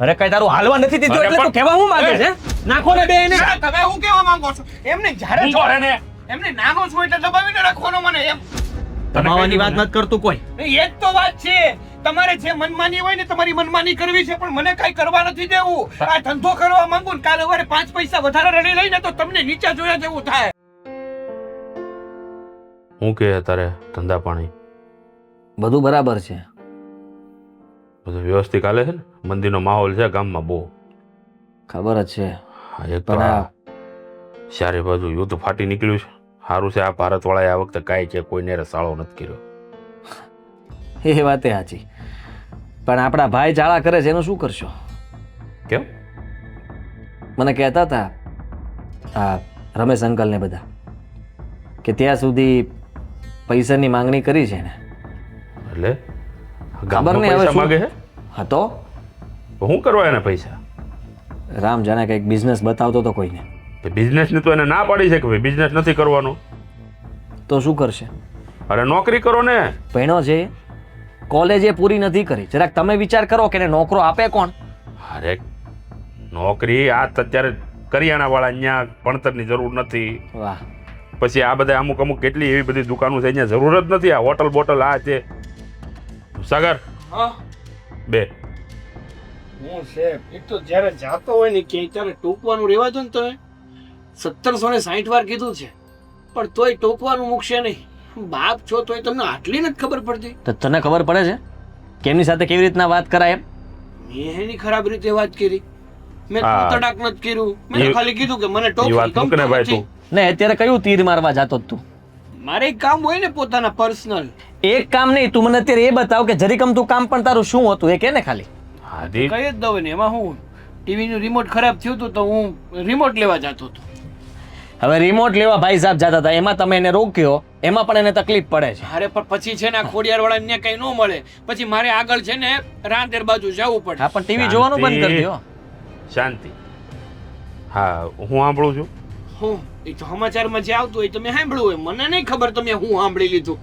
અરે કઈ તારું હાલવા નથી દીધું એટલે તું કહેવા હું માંગે છે? નાખો ને બે એને. તમે હું કેવા માંગો છો? એમને જ્યારે હું કરે ને એમને નાનો છો એટલે દબાવીને રાખવાનો મને એમ. દબાવવાની વાત નથી કરતું કોઈ. એ જ તો વાત છે. તમારે જે મનમાની હોય ને તમારી મનમાની કરવી છે, પણ મને કઈ કરવા નથી દેવું. આ ધંધો કરવા માંગુ ને કાલે વારે 5 પૈસા વધારે રડી લઈને તો તમને નીચે જોયા જેવું થાય. હું કે તારે ધંધા પાણી બધું બરાબર છે. બધું વ્યવસ્થિત હાલે છે ને? મંદિરનો માહોલ છે ગામમાં બહુ. ખબર જ છે. હા, એક તો આ ચારે બાજુ યુદ્ધ ફાટી નીકળ્યું છે. સારું છે આ ભારતવાળાએ આ વખતે કાંઈ છે કોઈને રસાળો નથી કર્યો. એ વાતે સાચી. પણ આપણા ભાઈ ચાળા કરે છે એનું શું કરશો? કેમ? મને કહેતા હતા આ રમેશ અંકલ ને બધા કે ત્યાં સુધી પૈસાની માંગણી કરી છે ને. એટલે ખબર ગામમાં નહીં હવે પૈસા શું માગે છે? હા તો શું કરવા એને પૈસા? રામ જાણે કંઈક બિઝનેસ બતાવતો તો કોઈને. બિઝનેસ ની તો એને ના પાડી છે કે ભાઈ બિઝનેસ નથી કરવાનો. તો શું કરશે? અરે નોકરી કરો ને. ભણ્યો છે, કોલેજે પૂરી નથી કરી. જરાક તમે વિચાર કરો કે એને નોકરો આપે કોણ? અરે નોકરી આ અત્યારે કરિયાણા વાળા અહીંયા ભણતરની જરૂર નથી. વાહ, પછી આ બધા અમુક અમુક કેટલી એવી બધી દુકાનો છે અહીંયા જરૂર જ નથી. આ હોટલ બોટલ આ છે. સાગર હા બે હું છે એક તો જ્યારે જાતો હોય ને ક્યાંય ત્યારે ટોકવાનું રહેવા દો ને. તો 1760 વાર કીધું છે પણ તોય ટોકવાનું મૂકશે નહીં. બાપ છો તોય તમને આટલી નથી ખબર પડતી. તો તને ખબર પડે છે કે એમની સાથે કેવી રીતના વાત કરાય એમ? મેં એની ખરાબ રીતે વાત કરી? મેં હા. તડાક નથી કર્યું. મેં તો ખાલી કીધું કે મને એ ટોકરી વાત મૂક ને ગમતું ભાઈ નથી. તું. ને અત્યારે કયું તીર મારવા જાતો તું? મારે એક કામ હોય ને પોતાના પર્સનલ. એક કામ નહીં, તું મને અત્યારે એ બતાવ કે જરીકમ તું કામ પણ તારું શું હતું એ કે ને ખાલી. હાદી કઈ જ દઉં ને એમાં હું ટીવી નું રિમોટ ખરાબ થયું હતું તો હું રિમોટ લેવા જતો હતો. હવે રિમોટ લેવા ભાઈ સાહેબ જતા હતા, એમાં તમે એને રોક્યો, એમાં પણ એને તકલીફ પડે છે. અરે પણ પછી છે ને આ ખોડિયાર વાળા ને કઈ ન મળે, પછી મારે આગળ છે ને રાંદેર બાજુ જવું પડે. હા પણ ટીવી જોવાનું બંધ કરી દો. શાંતિ. હા હું સાંભળું છું. હું એ તો સમાચારમાં જે આવતું હોય તમે સાંભળ્યું હોય, મને નહીં ખબર તમે હું સાંભળી લીધું.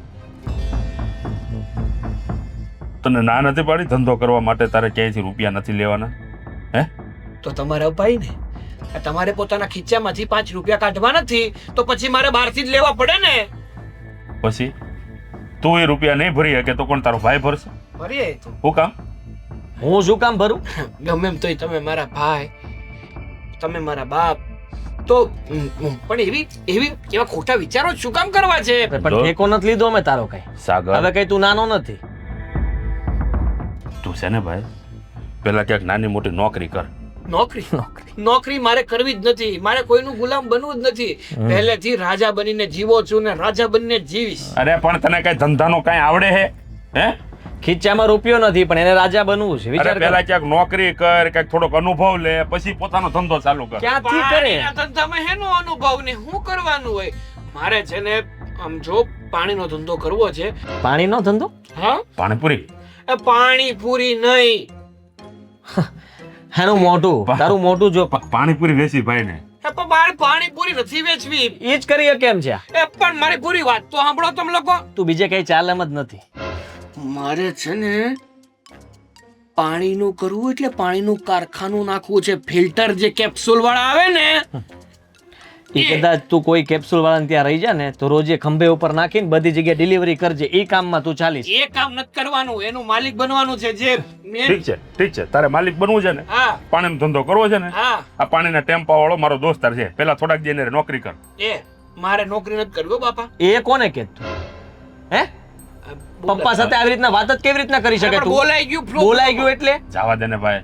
તને ના નથી પાડી ધંધો કરવા માટે? તારે ક્યાંયથી રૂપિયા નથી લેવાના? હે તો તમારે અપાય ને, તમારે પોતાના ખીચામાંથી 5 રૂપિયા કાઢવા નથી તો પછી મારે બહારથી જ લેવા પડે ને. પછી તું એ રૂપિયા નહીં ભરી શકે તો કોણ તારો ભાઈ ભરશે? ભરીએ તો શું કામ? હું શું કામ ભરું? ગમે એમ તોય તમે મારા ભાઈ, તમે મારા બાપ, તો પણ એવી એવી એવા ખોટા વિચારો શું કામ કરવા છે? પણ ઠેકો નથી લીધો અમે તારો કઈ. સાગર હવે કઈ તું નાનો નથી. તું છે ને ભાઈ પેલા ક્યાંક નાની મોટી નોકરી કર. નોકરી નોકરી મારે કરવી જ નથી. મારે કોઈનું ગુલામ બનવું જ નથી. પહેલેથી રાજા બનીને જીવો છું ને રાજા બનીને જીવીશ. અરે પણ તને કઈ ધંધાનો કઈ આવડે હે? હે ખીચામાં રૂપિયો નથી પણ એને રાજા બનવું છે. અરે વિચાર પેલા કર. ક્યાંક નોકરી કર, ક્યાંક થોડોક અનુભવ લે, પછી પોતાનો ધંધો ચાલુ કર. ક્યાંથી કરે? પાણીના ધંધામાં હેનો અનુભવ ને શું કરવાનું હોય? મારે છે ને આમ જો પાણીનો ધંધો કરવો છે. પાણીનો ધંધો? હા પાણીપુરી? એ પાણીપુરી નહીં, એનું મોઢું, તારું મોઢું જો. પાણીપુરી વેચી ભાઈ ને. એ પણ મારે પાણીપુરી નથી વેચવી. એ જ કરીએ કેમ છે? એ પણ મારી પૂરી વાત તો સાંભળો તમે લોકો. તું બીજે કઈ ચાલ એમ જ નથી. મારે છે ને પાણીનું કરવું એટલે પાણીનું કારખાનું નાખવું છે. ફિલ્ટર જે કેપ્સ્યુલ વાળા આવે ને એ કદાચ તું કોઈ કેપ્સ્યુલ વાળાને ત્યાં રહી જા ને તો રોજે ખંભે ઉપર નાખીને બધી જગ્યાએ ડિલિવરી કરજે. એ કામમાં તું ચાલીશ. એ કામ નથી કરવાનું, એનું માલિક બનવાનું છે. જે ઠીક છે ઠીક છે, તારે માલિક બનવું છે ને, હા પાણીનો ધંધો કરવો છે ને, હા આ પાણીના ટેમ્પા વાળો મારો દોસ્તાર છે, પેલા થોડાક દી એને નોકરી કર. એ મારે નોકરી નથી કરવી હો બાપા. એ કોને કહેતું? હે પપ્પા સાથે આવી રીતના વાત જ કેવી રીતના કરી શકે પણ તું? બોલાઈ ગયું flow. બોલાઈ ગયું એટલે જવા દે ને ભાઈ.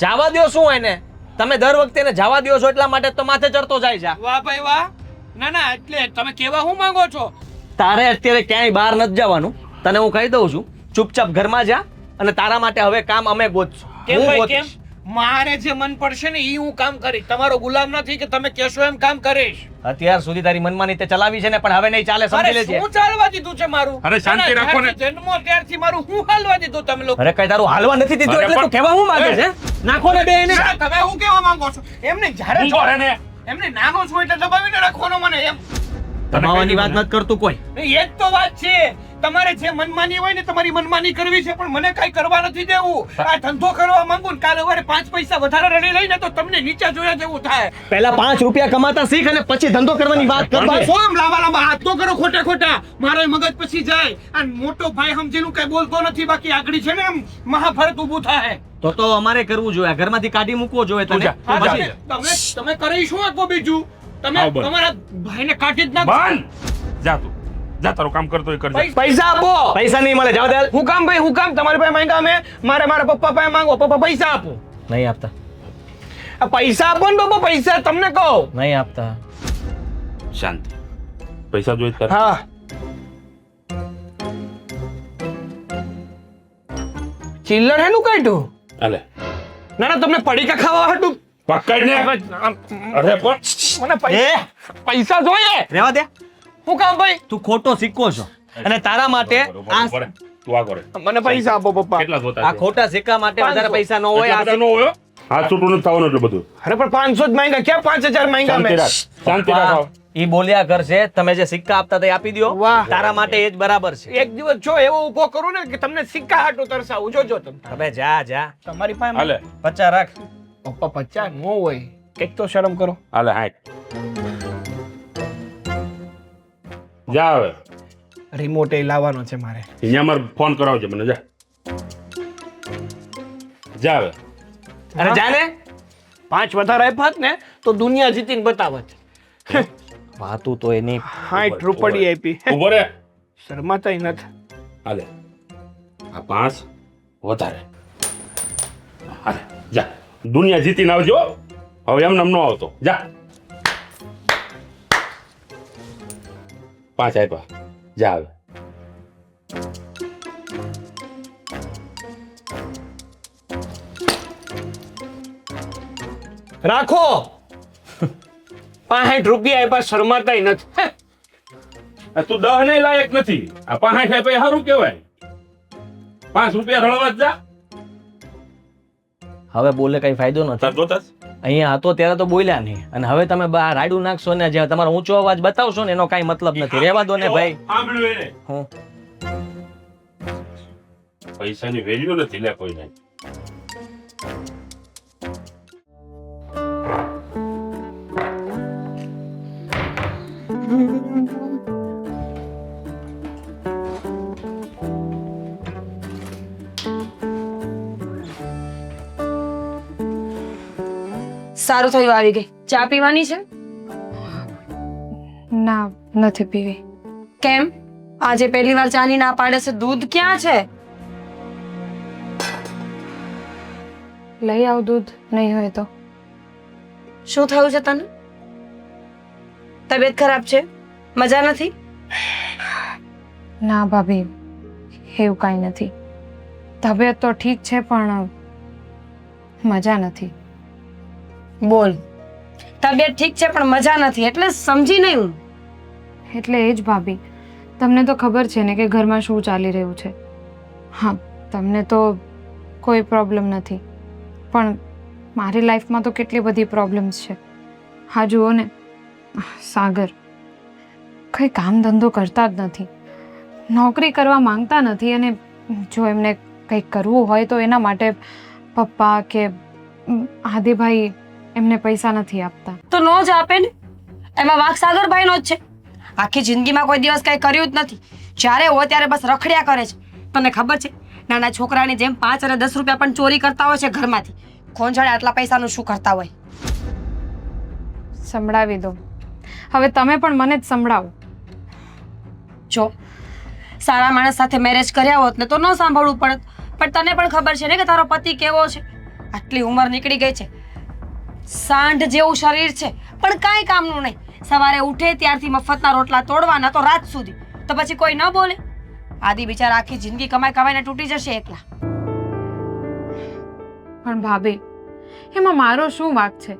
જાવા દ્યો શું એને? તમે દર વખતે એને જાવા દ્યો છો એટલા માટે તો માથે ચડતો જાય છે. વાહ ભાઈ વાહ. ના ના એટલે તમે કેવા હું માંગો છો? તારે અત્યારે ક્યાંય બહાર નથી જવાનું. તને હું કહી દઉં છું, ચૂપચાપ ઘરમાં જા અને તારા માટે હવે કામ અમે ગોતશું. કેમ હું ભાઈ કેમ? ગોતીશ. મારે જે મન પડશે ને ઈ હું કામ કરીશ. તમારો ગુલામ નથી કે તમે કહેશો એમ કામ કરીશ. અત્યાર સુધી તારી મનમાની તે ચલાવી છે ને, પણ હવે નહીં ચાલે, સમજી અરે લેજે. શું ચાલવા દીધું છે મારું? અરે શાંતિ રાખો ને. જ્યારથી જન્મો ત્યારથી મારું હું હાલવા દીધું તમે લોકો? અરે કઈ તારું હાલવા નથી દીધું અરે એટલે તું પણ- કહેવા હું માંગે છે? નાખો ને બે એને. તમે હું કેવા માંગો છો? એમને જ્યારે હું કરે ને. એમને નાનો છો એટલે દબાવીને રાખવાનો મને એમ. દબાવવાની વાત નથી કરતું કોઈ. એ જ તો વાત છે. તમારે જે મનમાની હોય ને તમારી મનમાની કરવી છે, પણ મને કઈ કરવા નથી દેવું. આ ધંધો કરવા માંગુ ને કાલે સવારે 5 પૈસા વધારે રડી લઈને તો તમને નીચે જોયા જેવું થાય. પહેલા 5 રૂપિયા કમાતા શીખ અને પછી ધંધો કરવાની વાત કર. બસ ઓમ લાંબા લાંબા હાથ તો કરો ખોટા ખોટા, મારો મગજ પછી જાય. આ મોટો ભાઈ સમજીનું કઈ બોલતો નથી, બાકી આગળ છે ને આમ મહાભારત ઊભું થાય. તો અમારે કરવું જોઈએ, ઘરમાંથી કાઢી મૂકવો જોઈએ તને. હા, તમે કરી શું આપો બીજું? તમે તમારા ભાઈને કાઢી જ નાખો. જા તું જા, તારું કામ કરતો એ કરજે. પૈસા આપો. પૈસા નહીં મળે, જાવ દે. હું કામ ભાઈ, હું કામ તમારી પાસે માંગ્યા? અમે મારા પપ્પા પાસે માંગો. પપ્પા પૈસા આપો. નહીં આપતા, આ પૈસા આપો ને પપ્પા, પૈસા તમને કહો. નહીં આપતા. શાંતિ. પૈસા જોઈએ તારે? હા, ચિલ્લર હેનું કાઢ્યું? હાલે ના તમને પડીકા ખાવા હતું. પકડ ને. અરે પણ મને પૈસા જોઈએ. રહેવા દે, હું કામ ભાઈ? તું ખોટો સિક્કો છો અને તારા માટે આ બરોબર, તું આ કરે. મને પૈસા આપો પપ્પા. કેટલા જોતા આ ખોટા સિક્કા માટે વધારે પૈસા ન હોય. આ નો હોય. હાથ છૂટું નથી થવાનું એટલું બધું. અરે પણ 500 જ માંગ્યા, ક્યાં 5000 માંગ્યા શાંતિ મેં? રાખ, શાંતિ રાખ. ઈ બોલ્યા કરશે, તમે જે સિક્કા આપતા તે આપી દો. વાહ. તારા માટે એ જ બરાબર છે. એક દિવસ જો એવો ઊભો કરું ને કે તમને સિક્કા હાટું તરસાવું, જોજો તમે. હવે જા જા, તમારી પાસે હાલે 50 રાખ. પપ્પા 50 ન હોય, કંઈક તો શરમ કરો. હાલે હાઈટ. જા હવે. રિમોટ એ લાવવાનો છે મારે. અહીંયા મારે ફોન કરાવજે મને. જા જા હવે. અરે જા ને, 5 વધારે આપ્યા હોત ને તો દુનિયા જીતીને બતાવત. વાતું તો એની 60 રૂપિયા આપી. ઉભો રે. શરમાતાય નથી. હાલે આ 5 વધારે. હાલે જા, દુનિયા જીતીને આવજો. હવે એમને ન આવતો. જા 5 આપ્યા. જા હવે. રાખો. 65 રૂપિયા આપ્યા, શરમાતાય નથી. આ તું 10 ને લાયક નથી. આ 5 આપ્યા સારું કહેવાય. 5 રૂપિયા રળવા જ જા. હવે બોલે કઈ ફાયદો નથી. તાર જોતાસ? અહીંયા હતો ત્યારે તો બોલ્યા નહીં, અને હવે તમે રાયડું નાખશો ને જે તમારો ઊંચો અવાજ બતાવશો ને એનો કઈ મતલબ નથી. રહેવા દો ને ભાઈ. સાંભળ્યું એને? હું પૈસાની વેલ્યુ નથી લે કોઈને. સારું થયું આવી ગઈ. ચા પીવાની છે? ના, નથી પીવી. કેમ? આજે પહેલી વાર ચાની ના પાડે છે. દૂધ ક્યાં છે? લઈ આવ દૂધ, નહીં હોય તો. શું થયું છે તને? તબિયત ખરાબ છે? મજા નથી? ના ભાભી, એવું કાંઈ નથી. તબિયત તો ઠીક છે પણ મજા નથી. બોલ. તબિયત ઠીક છે પણ મજા નથી એટલે સમજી નહીં હું. એટલે એ જ ભાભી, તમને તો ખબર છે ને કે ઘરમાં શું ચાલી રહ્યું છે. હા, તમને તો કોઈ પ્રોબ્લેમ નથી, પણ મારી લાઈફમાં તો કેટલી બધી પ્રોબ્લેમ્સ છે. હા જુઓ ને, સાગર કંઈ કામ ધંધો કરતા જ નથી, નોકરી કરવા માંગતા નથી, અને જો એમને કંઈક કરવું હોય તો એના માટે પપ્પા કે આદિભાઈ એમને પૈસા નથી આપતા. તો નો જ આપે ને, એમાં વાંક સાગરભાઈનો જ છે. આખી જિંદગીમાં કોઈ દિવસ કઈ કર્યું જ નથી. જ્યારે હોય ત્યારે બસ રખડ્યા કરે છે. તને ખબર છે, નાના છોકરાની જેમ 5 અને 10 રૂપિયા પણ ચોરી કરતા હોય છે ઘરમાંથી. કોણ જાણે આટલા પૈસાનું શું કરતા હોય. સંભળાવી દો, હવે તમે પણ મને જ સંભળાવો. જો સારા માણસ સાથે મેરેજ કર્યા હોત ને તો ન સાંભળવું પડત, પણ તને પણ ખબર છે ને કે તારો પતિ કેવો છે. આટલી ઉંમર નીકળી ગઈ છે, સાંઢ જેવું શરીર છે, પણ કાંઈ કામનું નહીં. સવારે ઉઠે ત્યારથી મફતના રોટલા તોડવાના તો રાત સુધી, તો પછી કોઈ ન બોલે. આદિ બિચારા આખી જિંદગી કમાઈ કમાઈને તૂટી જશે એકલા. પણ ભાભી, એમાં મારો શું વાંક છે?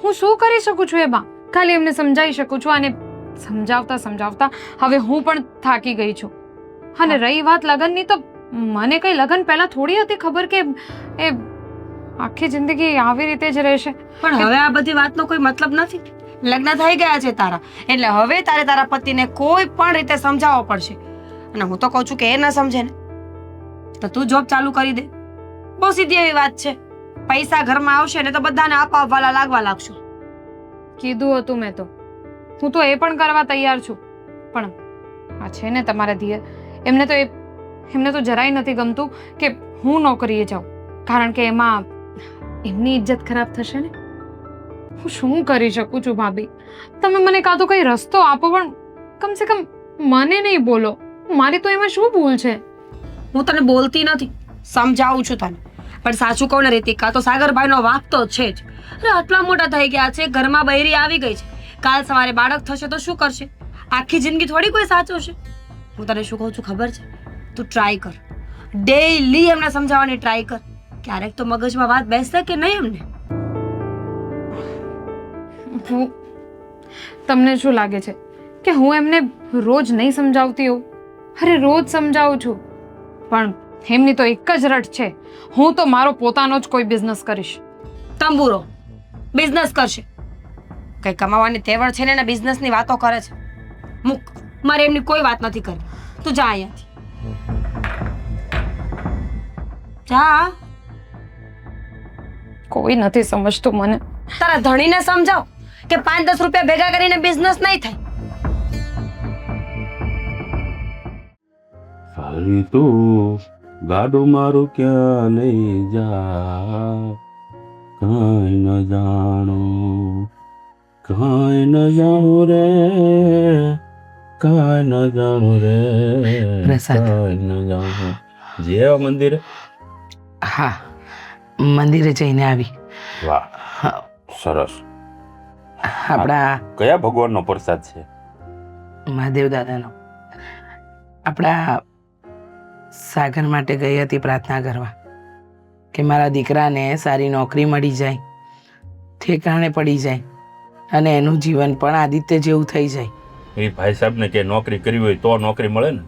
હું શું કરી શકું છું એમાં? ખાલી એમને સમજાવી શકું છું, અને સમજાવતા સમજાવતા હવે હું પણ થાકી ગઈ છું. અને રહી વાત લગ્નની, તો મને કઈ લગ્ન પહેલા થોડી હતી ખબર કે એ આખી જિંદગી આવી રીતે જ રહેશે. પણ હવે આ બધી વાતનો કોઈ મતલબ નથી. લગ્ન થઈ ગયા છે તારા, એટલે હવે તારે તારા પતિને કોઈ પણ રીતે સમજાવવો પડશે. અને હું તો કહું છું કે એ ન સમજે ને તો તું જોબ ચાલુ કરી દે. બહુ સીધી એવી વાત છે. પૈસા ઘરમાં આવશે ને તો બધાને આપવા લાગવા લાગશું. કીધું હતું મેં તો, હું તો એ પણ કરવા તૈયાર છું. પણ આ છે ને તમારા ધીએ, એમને તો જરાય નથી ગમતું કે હું નોકરીએ જાઉં, કારણ કે એમાં એમની ઇજ્જત ખરાબ થશે ને. હું શું કરી શકું છું ભાભી? તમે મને કાં તો કઈ રસ્તો આપો, પણ કમસે કમ મને નહીં બોલો. મારી તો એમાં શું ભૂલ છે? હું તને બોલતી નથી, સમજાવું છું તને. પણ સાચું કહું ને રીતિકા, તો સાગરભાઈનો વાંક તો છે જ. અરે આટલા મોટા થઈ ગયા છે, ઘરમાં બૈરી આવી ગઈ છે. કાલ સવારે બાળક થશે તો શું કરશે? આખી જિંદગી થોડી કોઈ સાચવશે. હું તને શું કહું છું ખબર છે? તું ટ્રાય કર, ડેઈલી એમને સમજાવવાની ટ્રાય કર. ક્યારેક તો મગજમાં વાત બેસશે કે નહીં એમને? તમને શું લાગે છે કે હું એમને રોજ નહીં સમજાવતી હોઉં? અરે રોજ સમજાવું છું, પણ એમની તો એક જ રટ છે, હું તો મારો પોતાનો જ કોઈ બિઝનેસ કરીશ. તંબુરો બિઝનેસ કરશે. કઈ કમાવાની તેવડ છે ને એના બિઝનેસની વાતો કરે છે. મૂક, મારે એમની કોઈ વાત નથી કરવી. તું જા અહીંયાથી, જા. કોઈ નથી સમજતું મને. તારા ધણીને સમજાવ કે 5-10 રૂપિયા ભેગા કરીને બિઝનેસ નહીં થાય. સારી તું ગાડું મારું ક્યાં લઈ જા, કાંઈ ન જાણું, કાંઈ ન જાણું રે, કાંઈ ન જાણું રે, પ્રસાદ. કાંઈ ન જાણું. જે મંદિરે? હા, મંદિરે જઈને આવી. વાહ, હા, સરસ. આપણા કયા ભગવાનનો પ્રસાદ છે? મહાદેવ દાદાનો. આપણા સાગર માટે ગઈ હતી પ્રાર્થના કરવા કે મારા દીકરાને સારી નોકરી મળી જાય, ઠેકાણે પડી જાય અને એનું જીવન પણ આદિત્ય જેવું થઈ જાય. એ ભાઈ સાહેબને કે નોકરી કરવી હોય તો નોકરી મળે ને.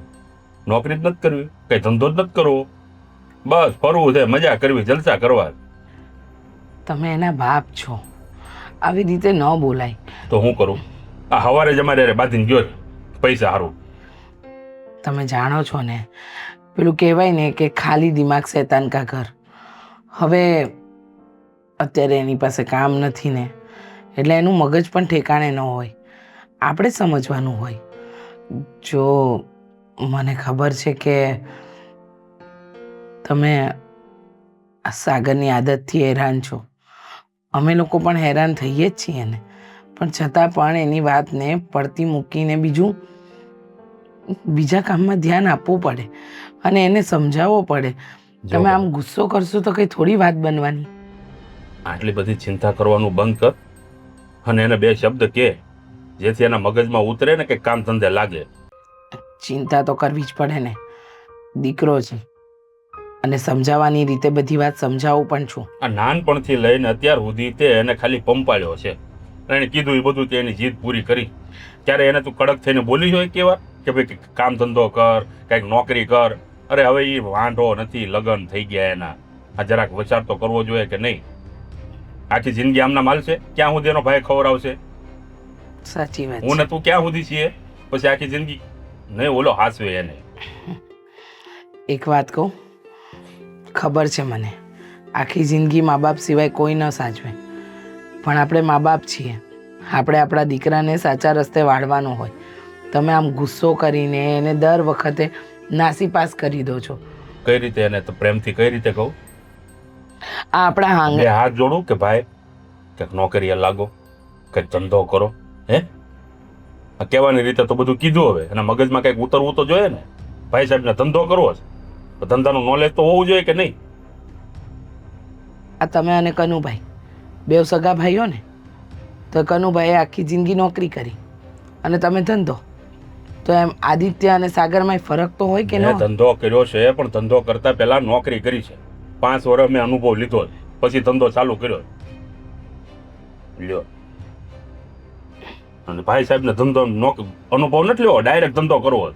નોકરી જ નથી કરવી, કઈ ધંધો જ નથી કરવો, બસ ફરવું છે, મજા કરવી, જલસા કરવા. તમે એના બાપ છો, આવી રીતે ન બોલાય. તો હું કરું? આ હવારે જ અમારે બાંધીને ગયો પૈસા હારું. તમે જાણો છો ને, પેલું કહેવાય ને કે ખાલી દિમાગ શૈતાન કા ઘર. હવે અત્યારે એની પાસે કામ નથી ને, એટલે એનું મગજ પણ ઠેકાણે ન હોય. આપણે સમજવાનું હોય. જો મને ખબર છે કે તમે આ સાગરની આદતથી હેરાન છો, અમે લોકો પણ હેરાન થઈએ જ છીએ ને, પણ છતાં પણ એની વાતને પડતી મૂકીને બીજા કામમાં ધ્યાન આપવું પડે અને એને સમજાવવો પડે. તમે આમ ગુસ્સો કરશો તો કઈ થોડી વાત બનવાની. આટલી બધી ચિંતા કરવાનું બંધ કર અને એને 2 શબ્દ કે જેથી એના મગજમાં ઉતરે ને કે કામ ધંધે લાગે. ચિંતા તો કરવી જ પડે ને, દીકરો છે અને સમજાવવાની રીતે બધી વાત સમજાવું પણ છું. આ નાનપણથી લઈને અત્યાર સુધી તે એને ખાલી પંપાળ્યો છે. એને કીધું એ બધું તે એની જીદ પૂરી કરી. ત્યારે એને તું કડક થઈને બોલી હોય કેવા કે ભાઈ કામ ધંધો કર, કંઈક નોકરી કર. અરે હવે એ વાંઢો નથી, લગ્ન થઈ ગયા એના. આ જરાક વિચાર તો કરવો જોઈએ કે નહીં? આખી જિંદગી આમના માલ છે, ક્યાં સુધી એનો ભાઈ ખવડાવશે? સાચી વાત. હું ને તું ક્યાં સુધી છીએ પછી આખી જિંદગી? નહીં ઓલો હાસવે એને. એક વાત કહું, ખબર છે મને આખી જિંદગી મા બાપ સિવાય કોઈ ન સાચવે, પણ આપણે મા બાપ છીએ, આપણે આપણા દીકરાને સાચા રસ્તે વાળવાનું હોય. તમે આમ ગુસ્સો કરીને એને દર વખતે નાસીપાસ કરી દો છો. કઈ રીતે એને તો પ્રેમથી કઈ રીતે કહું? આ આપણા હાંગ બે હાથ જોડું કે ભાઈ કંઈક નોકરીએ લાગો, કંઈક ધંધો કરો. હે આ કહેવાની રીતે તો બધું કીધું, હવે એના મગજમાં કંઈક ઉતરવું તો જોઈએ ને. ભાઈ સાહેબને ધંધો કરવો છે તો ધંધાનું નોલેજ તો હોવું જોઈએ કે નહીં? આ તમે અને કનુભાઈ બેવ સગા ભાઈઓ ને, તો કનુભાઈએ આખી જિંદગી નોકરી કરી અને તમે ધંધો, તો એમ આદિત્ય અને સાગરમાં ફરક તો હોય કે મેં ન? ધંધો કર્યો છે, પણ ધંધો કરતા પહેલા નોકરી કરી છે. 5 વર્ષ મેં અનુભવ લીધો છે, પછી ધંધો ચાલુ કર્યો લ્યો. અને ભાઈ સાહેબને ધંધો અનુભવ નથી લેવો, ડાયરેક્ટ ધંધો કરવો.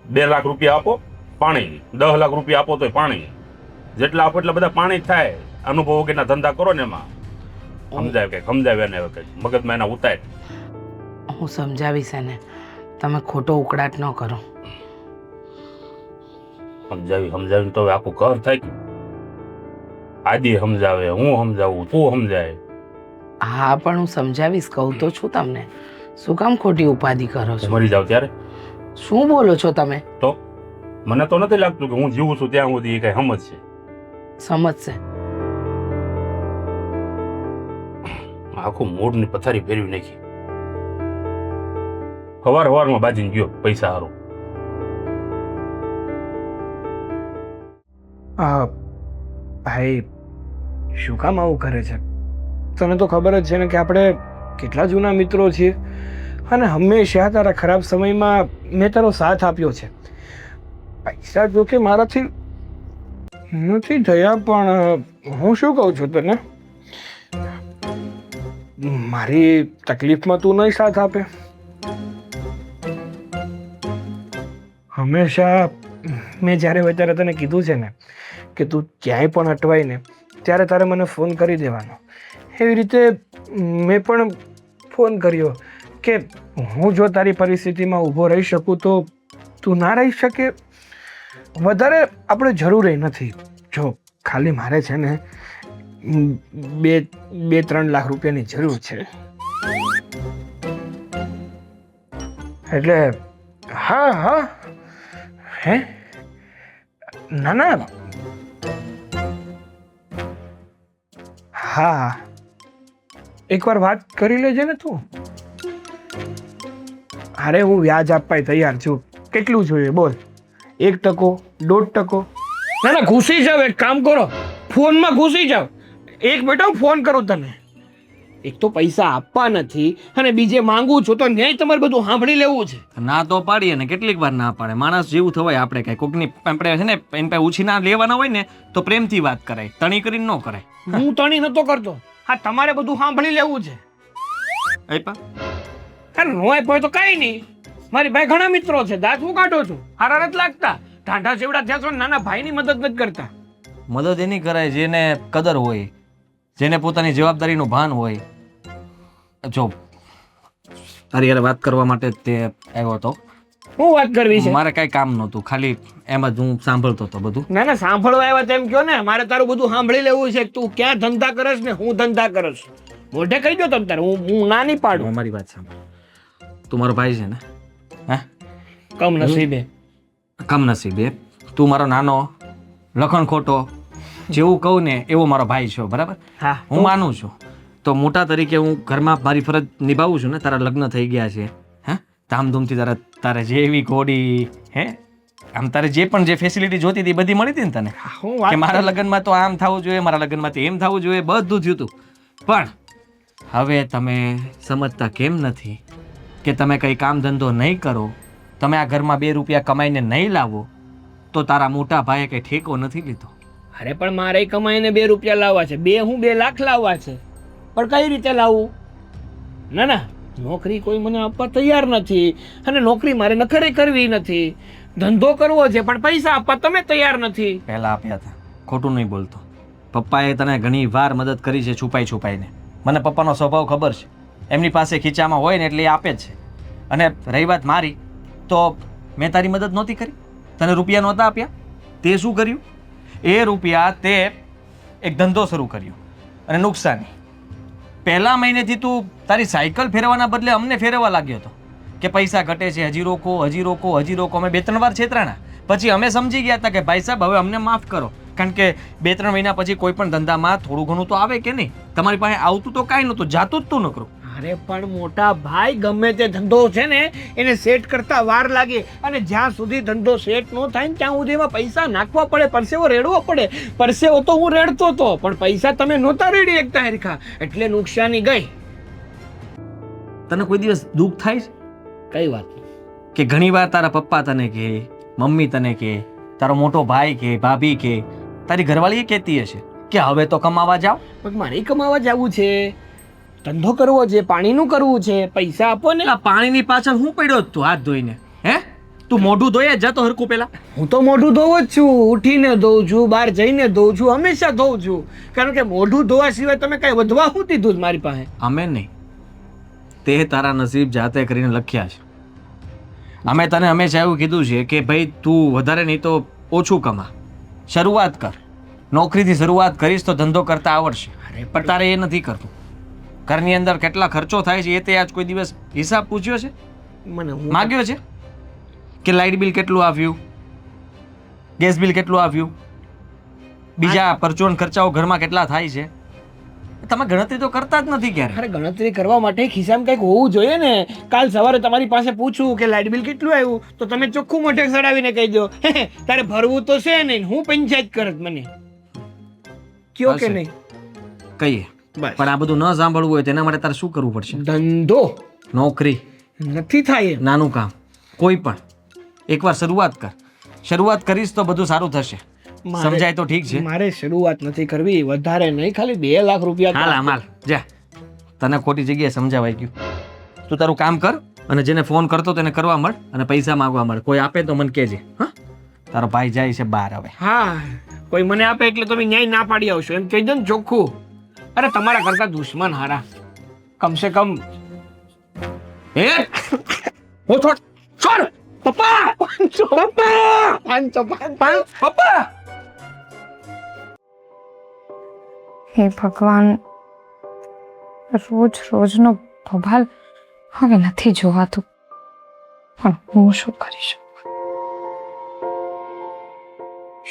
2 લાખ રૂપિયા આપો પાણી, 10 લાખ રૂપિયા આપો તોય પાણી. જેટલા આપો એટલા બધા પાણી થાય. અનુભવ વગરના ધંધા કરો ને એમાં સમજાવે એને કંઈક મગજમાં એના ઉતાય. હું સમજાવીશ એને, તમે ખોટો ઉકળાટ ન કરો. સમજાવીને તો હવે આખું ઘર થાય કે આદિ સમજાવે, હું સમજાવું, તું સમજાય. હા પણ હું સમજાવીશ, કહું તો છું તમને. શું કામ ખોટી ઉપાધિ કરો છો? મરી જાવ ત્યારે શું બોલો છો તમે? તો મને તો નથી લાગતું કે હું જીવું છું ત્યાં સુધી એ કઈ સમજશે. સમજશે. આખું મૂડની પથારી ફેરવી નાખી. સવારમાં બાજીને ગયો પૈસા હારો. ભાઈ શું કામ આવું કરે છે? તને તો ખબર જ છે ને કે આપણે કેટલા જૂના મિત્રો છીએ અને હંમેશા તારા ખરાબ સમયમાં મેં તારો સાથ આપ્યો છે. પૈસા જો કે મારાથી નથી થયા, પણ હું શું કહું છું તને, મારી તકલીફમાં તું નહીં સાથ આપે? હંમેશા મેં જ્યારે ત્યારે તને કીધું છે ને કે તું ક્યાંય પણ અટવાય ને ત્યારે તારે મને ફોન કરી દેવાનો. એવી રીતે મેં પણ ફોન કર્યો કે હું જો તારી પરિસ્થિતિમાં ઊભો રહી શકું તો તું ના રહી શકે. વધારે આપણે જરૂરી નથી. જો ખાલી મારે છે ને 2-3 લાખ રૂપિયાની જરૂર છે. એટલે હા હે ના હા એકવાર વાત કરી લેજે ને તું. અરે હું વ્યાજ આપવા તૈયાર છું. કેટલું જોઈએ બોલ? 1%, 1.5%? ના ઘૂસી જાવ. એક કામ કરો, ફોનમાં ઘૂસી જાવ. એક બેટા હું ફોન કરું તને. એક તો પૈસા આપવા નથી અને બીજે માંગુ છું તો ન્યાય તમારે બધું સાંભળી લેવું છે. ના તો પાડીએ ને કેટલીક વાર ના પાડે. માણસ જેવું થવાય આપણે કઈ કોકની આપણે છે ને એની પાસે ઉછીના લેવાના હોય ને તો પ્રેમથી વાત કરાય, તણી કરીને ન કરાય. હું તણી નતો કરતો. હા તમારે બધું સાંભળી લેવું છે. આપ્યા અરે નો આપ્યો તો કઈ નહીં. મારી ભાઈ ઘણા મિત્રો છે, દાંત હું કાઢો છું. હારા નથી લાગતા. ઢાંઢા જેવડા થયા છો, નાના ભાઈની મદદ નથી કરતા. મદદ એની કરાય જેને કદર હોય, જેને પોતાની જવાબદારીનું ભાન હોય. જો તારી યાર વાત કરવા માટે જ તે આવ્યો હતો. હું વાત કરવી છે? મારે કઈ કામ નહોતું, ખાલી એમ જ હું સાંભળતો હતો બધું. ના સાંભળવા આવ્યા તેમ કયો ને. મારે તારું બધું સાંભળી લેવું છે. તું ક્યાં ધંધા કરસ ને હું ધંધા કરસ. મોઢે કહી દો તમ તારે. હું ના નહીં પાડું. મારી વાત સાંભળ. તું મારો ભાઈ છે ને? હા, કમનસીબે. કમનસીબે તું મારો નાનો લખણ ખોટો જેવું કહું ને એવો મારો ભાઈ છો, બરાબર? હા હું માનું છું. તો મોટા તરીકે હું ઘરમાં મારી ફરજ નિભાવું છું ને. તારા લગ્ન થઈ ગયા છે, હે, ધામધૂમથી તારે જેવી ઘોડી, હે, આમ તારે જે પણ જે ફેસિલિટી જોતી હતી બધી મળી હતી ને તને? કે મારા લગ્નમાં તો આમ થવું જોઈએ, મારા લગ્નમાં તો એમ થવું જોઈએ, બધું થયું હતું. પણ હવે તમે સમજતા કેમ નથી કે તમે કંઈ કામ ધંધો નહીં કરો, તમે આ ઘરમાં 2 રૂપિયા કમાઈને નહીં લાવો તો તારા મોટા ભાઈએ કંઈ ઠેકો નથી લીધો. અરે પણ મારે કમાઈને 2 રૂપિયા લાવવા છે. 2 લાખ લાવવા છે. પણ કઈ રીતે લાવવું? ના નોકરી કોઈ મને આપવા તૈયાર નથી અને નોકરી મારે નખરે કરવી નથી. ધંધો કરવો છે પણ પૈસા આપવા તમે તૈયાર નથી. પહેલા આપ્યા હતા, ખોટું નહીં બોલતો. પપ્પાએ તને ઘણી વાર મદદ કરી છે છુપાઈને. મને પપ્પાનો સ્વભાવ ખબર છે. એમની પાસે ખીચામાં હોય ને એટલે એ આપે જ છે. અને રહી વાત મારી, તો મેં તારી મદદ નહોતી કરી? તને રૂપિયા નહોતા આપ્યા? તે શું કર્યું? એ રૂપિયા તે એક ધંધો શરૂ કર્યો અને નુકસાની. પહેલા મહિનેથી તું તારી સાયકલ ફેરવવાના બદલે અમને ફેરવવા લાગ્યો હતો કે પૈસા ઘટે છે, હજી રોકો. અમે 2-3 વાર છેતરાણા. પછી અમે સમજી ગયા હતા કે ભાઈ સાહેબ હવે અમને માફ કરો, કારણ કે 2-3 મહિના પછી કોઈ પણ ધંધામાં થોડું ઘણું તો આવે કે નહીં? તમારી પાસે આવતું તો કાંઈ નહોતું, જાતું જ તું નકરું. અરે પણ મોટા ભાઈ, ગમે તે ધંધો છે ને એને સેટ કરતા વાર લાગે અને જ્યાં સુધી ધંધો સેટ ન થાય ને ત્યાં સુધી એમાં પૈસા નાખવા પડે, પરસેવો રેડવો પડે. પરસેવો તો હું રેડતો હતો પણ પૈસા તમે નહોતા રેડી એકતા હરખા, એટલે નુકસાની ગઈ. તને કોઈ દિવસ દુઃખ થાય છે? કઈ વાત? કે ઘણી વાર તારા પપ્પા તને કહે, મમ્મી તને કહે, તારો મોટો ભાઈ કહે, ભાભી કહે, તારી ઘરવાળી કહેતી હશે કે હવે તો કમાવા જાઓ. પણ મારે કમાવા જવું છે, ધંધો કરવો છે, પાણીનું કરવું છે, પૈસા આપો ને. આ પાણીની પાછળ હું પડ્યો તું હાથ ધોઈને? હે, તું મોઢું ધોઈ જ જતો હરકું પેલા. હું તો મોઢું ધોવું જ છું. ઉઠીને ધોઉં છું, બહાર જઈને ધોઉં છું, હંમેશા ધોઉં છું. કારણ કે મોઢું ધોવા સિવાય તમે કઈ વધવા શું દીધું મારી પાસે? અમે નહીં, તે તારા નસીબ જાતે કરીને લખ્યા છે. અમે તને હંમેશા એવું કીધું છે કે ભાઈ તું વધારે નહીં તો ઓછું કમા, શરૂઆત કર. નોકરીથી શરૂઆત કરીશ તો ધંધો કરતા આવડશે. પણ તારે એ નથી કરવું. ઘરની અંદર કેટલા ખર્ચો થાય છે એ તે આજ કોઈ દિવસ હિસાબ પૂછ્યો છે, મને માગ્યો છે કે લાઇટ બિલ કેટલું આવ્યું, ગેસ બિલ કેટલું આવ્યું, બીજા પરચુરણ ખર્ચાઓ ઘરમાં કેટલા થાય છે? તમે ગણતરી તો કરતા જ નથી ક્યારે. અરે ગણતરી કરવા માટે ખિસ્સામાં કંઈક હોવું જોઈએ ને. કાલ સવારે તમારી પાસે પૂછું કે લાઇટ બિલ કેટલું આવ્યું તો તમે ચોખ્ખું મોઢે ચડાવીને કહી દો તારે ભરવું તો છે નહીં, હું પંચાયત કરત મને કયો કે નહીં કહીએ. બસ. પણ આ બધું ન સાંભળવું હોય તેના માટે તારે શું કરવું પડશે? ધંધો નોકરી, નથી થાય એમ. નાનું કામ, કોઈ પણ એકવાર શરૂઆત કર. શરૂઆત કરીશ તો બધું સારું થશે. સમજાય તો ઠીક છે. મારે શરૂઆત નથી કરવી, વધારે નહીં, ખાલી 2 લાખ રૂપિયા હાલ હાલ જા, તને ખોટી જગ્યાએ સમજાવાઈ ગયું. તું તારું કામ કર અને જેને ફોન કરતો તેને કરવા મળ અને પૈસા માંગવા મળ. કોઈ આપે તો મને કહેજે. હા, તારો ભાઈ જાય છે બહાર હવે. હા, કોઈ મને આપે એટલે તમે ન્યાય ના પાડી આવશો એમ કહી દો ને ચોખ્ખું. અરે તમારા કરતા દુશ્મન હારા, કમસે કમ છોડ પપ્પા, પપ્પા. હે ભગવાન, રોજ રોજનો બબાલ હવે નથી જોવાતું, પણ હું શું કરી શકું?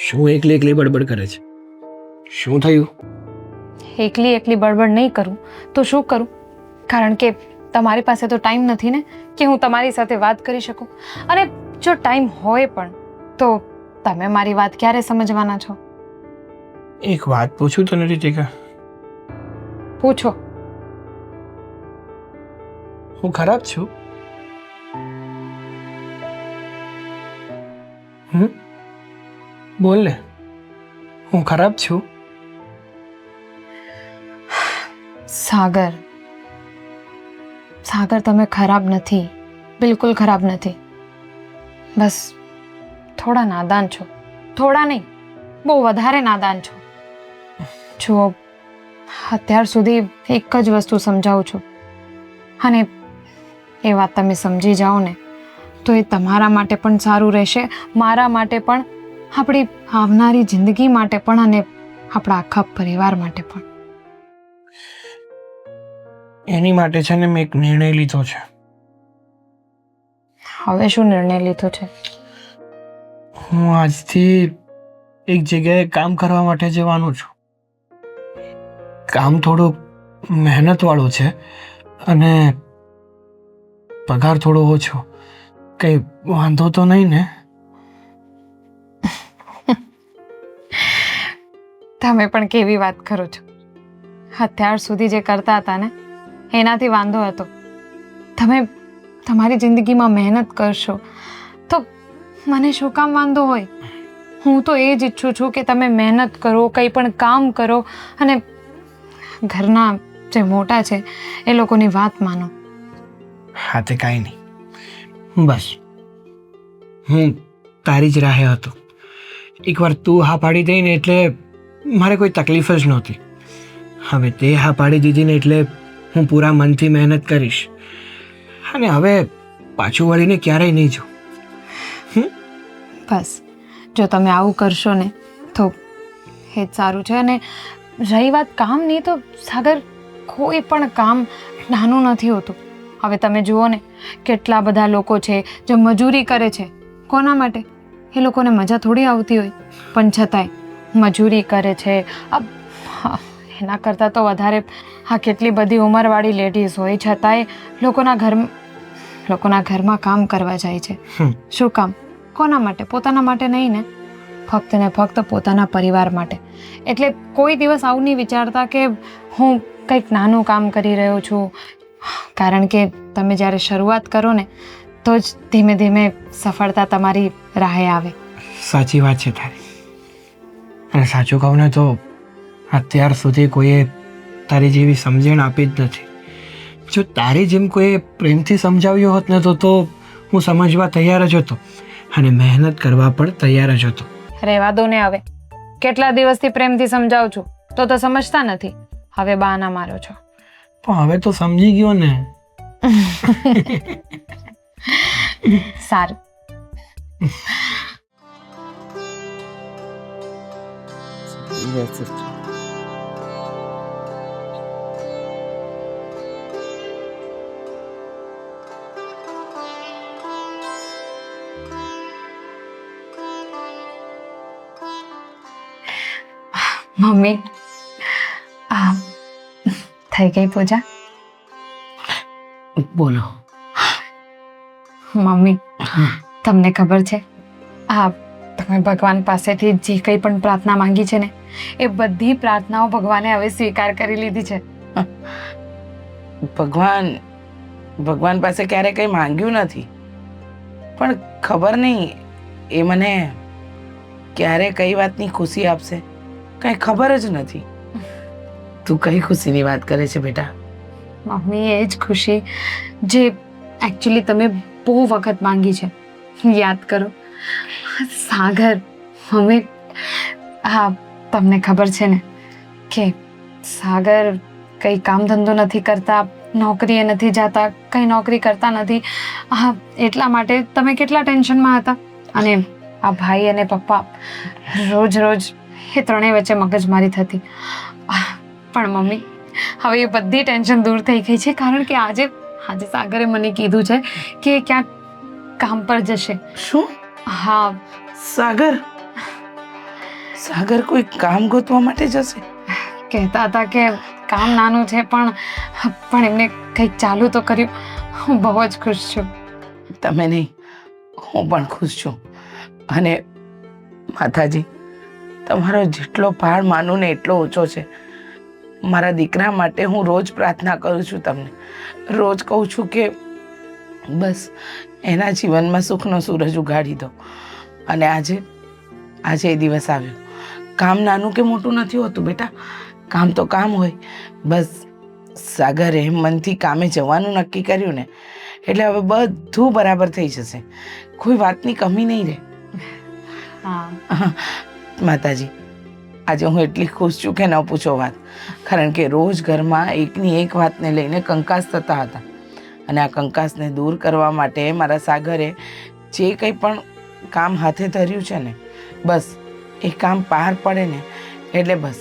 શું એકલી એકલી બડબડ કરે છે? શું થયું? એકલી એકલી બળબડ નહીં કરું તો શું કરું? કારણ કે તમારી પાસે તો ટાઈમ નથી ને કે હું તમારી સાથે વાત કરી શકું. અને જો ટાઈમ હોય પણ તો તમે મારી વાત ક્યારે સમજવાના છો? એક વાત પૂછું તને રીતિકા? પૂછો. હું ખરાબ છું? બોલ ને, હું ખરાબ છું? સાગર, સાગર તમે ખરાબ નથી, બિલકુલ ખરાબ નથી. બસ થોડા નાદાન છો. થોડા નહીં, બહુ વધારે નાદાન છો. જુઓ, અત્યાર સુધી એક જ વસ્તુ સમજાવું છું અને એ વાત તમે સમજી જાઓ ને તો એ તમારા માટે પણ સારું રહેશે, મારા માટે પણ, આપણી આવનારી જિંદગી માટે પણ અને આપણા આખા પરિવાર માટે પણ. એની માટે છે ને મેં એક નિર્ણય લીધો છે. હવે શું નિર્ણય લીધો છે? હું આજથી એક જગ્યાએ કામ કરવા માટે જવાનું છું. કામ થોડું મહેનતવાળું છે અને પગાર થોડો ઓછો. કંઈ વાંધો તો નહીં ને? તમે પણ કેવી વાત કરો છો? અત્યાર સુધી જે કરતા હતા ને એનાથી વાંધો હતો. તમે તમારી જિંદગીમાં મહેનત કરશો તો મને શું કામ વાંધો હોય? હું તો એ જ ઈચ્છું છું કે તમે મહેનત કરો, કંઈ પણ કામ કરો અને ઘરના જે મોટા છે એ લોકોની વાત માનો. હા, તે કાંઈ નહીં, બસ હું તારી જ રાહે હતો. એકવાર તું હા પાડી દઈ ને એટલે મારે કોઈ તકલીફ જ નહોતી. હવે તે હા પાડી દીધી ને એટલે હું પૂરા મનથી મહેનત કરીશ અને હવે પાછું વળીને ક્યારેય નહીં જોઉં. બસ જો તમે આવું કરશો ને તો એ જ સારું છે. અને રહી વાત કામની, તો સાગર કોઈ પણ કામ નાનું નથી હોતું. હવે તમે જુઓ ને કેટલા બધા લોકો છે જે મજૂરી કરે છે. કોના માટે? એ લોકોને મજા થોડી આવતી હોય, પણ છતાંય મજૂરી કરે છે. એના કરતાં તો વધારે આ કેટલી બધી ઉંમરવાળી લેડીઝ હોય છતાંય લોકોના ઘરમાં કામ કરવા જાય છે. શું કામ? કોના માટે? પોતાના માટે નહીં ને, ફક્ત ને ફક્ત પોતાના પરિવાર માટે. એટલે કોઈ દિવસ આવું નહીં વિચારતા કે હું કંઈક નાનું કામ કરી રહ્યો છું. કારણ કે તમે જ્યારે શરૂઆત કરો ને તો જ ધીમે ધીમે સફળતા તમારી રાહે આવે. સાચી વાત છે તારી. અને સાચું કહું ને તો અત્યાર સુધી કોઈએ તારી જેવી સમજણ આપી જ નથી. જો તારી જેમ કોઈએ પ્રેમથી સમજાવ્યો હોત ને તો હું સમજવા તૈયાર જ હતો અને મહેનત કરવા પણ તૈયાર જ હતો. રહેવા દો ને હવે. કેટલા દિવસથી પ્રેમથી સમજાવું છું તો સમજતા નથી. હવે બહાના મારો છો. પણ હવે તો સમજી ગયો ને. સારું. Yes sister. મમ્મી આ થઈ ગઈ પૂજા? બોલો. મમ્મી તમને ખબર છે આ તમે ભગવાન પાસેથી જે કંઈ પણ પ્રાર્થના માંગી છે ને એ બધી પ્રાર્થનાઓ ભગવાને હવે સ્વીકાર કરી લીધી છે. ભગવાન પાસે ક્યારે કંઈ માંગ્યું નથી, પણ ખબર નહીં એ મને ક્યારે કઈ વાતની ખુશી આપશે કંઈ ખબર જ નથી. તું કઈ ખુશીની વાત કરે છે બેટા? મમ્મી એ જ ખુશી જે એકચ્યુઅલી તમે બહુ વખત માંગી છે. યાદ કરો સાગર. મમ્મી હા તમને ખબર છે ને કે સાગર કંઈ કામ ધંધો નથી કરતા, નોકરીએ નથી જતા, કંઈ નોકરી કરતા નથી. હા એટલા માટે તમે કેટલા ટેન્શનમાં હતા. અને આ ભાઈ અને પપ્પા રોજ રોજ એ ત્રણેય વચ્ચે મગજમારી થતી. પણ મમ્મી હવે એ બધી ટેન્શન દૂર થઈ ગઈ છે, કારણ કે આજે સાગરે મને કીધું છે કે ક્યાંક કામ પર જશે. શું? હા સાગર કોઈ કામ ગોતવા માટે જશે? કહેતા હતા કે કામ નાનું છે પણ એમને કંઈક ચાલુ તો કર્યું. હું બહુ જ ખુશ છું. તમે નહીં, હું પણ ખુશ છું. અને માતાજી તમારો જેટલો ભાર માનું ને એટલો ઓછો છે. મારા દીકરા માટે હું રોજ પ્રાર્થના કરું છું તમને. રોજ કહું છું કે બસ એના જીવનમાં સુખનો સૂરજ ઉગાડી દો. અને આજે એ દિવસ આવ્યો. કામ નાનું કે મોટું નથી હોતું બેટા, કામ તો કામ હોય. બસ સાગરે મનથી કામે જવાનું નક્કી કર્યું ને એટલે હવે બધું બરાબર થઈ જશે. કોઈ વાતની કમી નહીં રહે. હા માતાજી આજે હું એટલી ખુશ છું કે ન પૂછો વાત. કારણ કે રોજ ઘરમાં એકની એક વાતને લઈને કંકાસ થતા હતા, અને આ કંકાસને દૂર કરવા માટે મારા સાગરે જે કંઈ પણ કામ હાથે ધર્યું છે ને બસ એ કામ પાર પડે ને એટલે બસ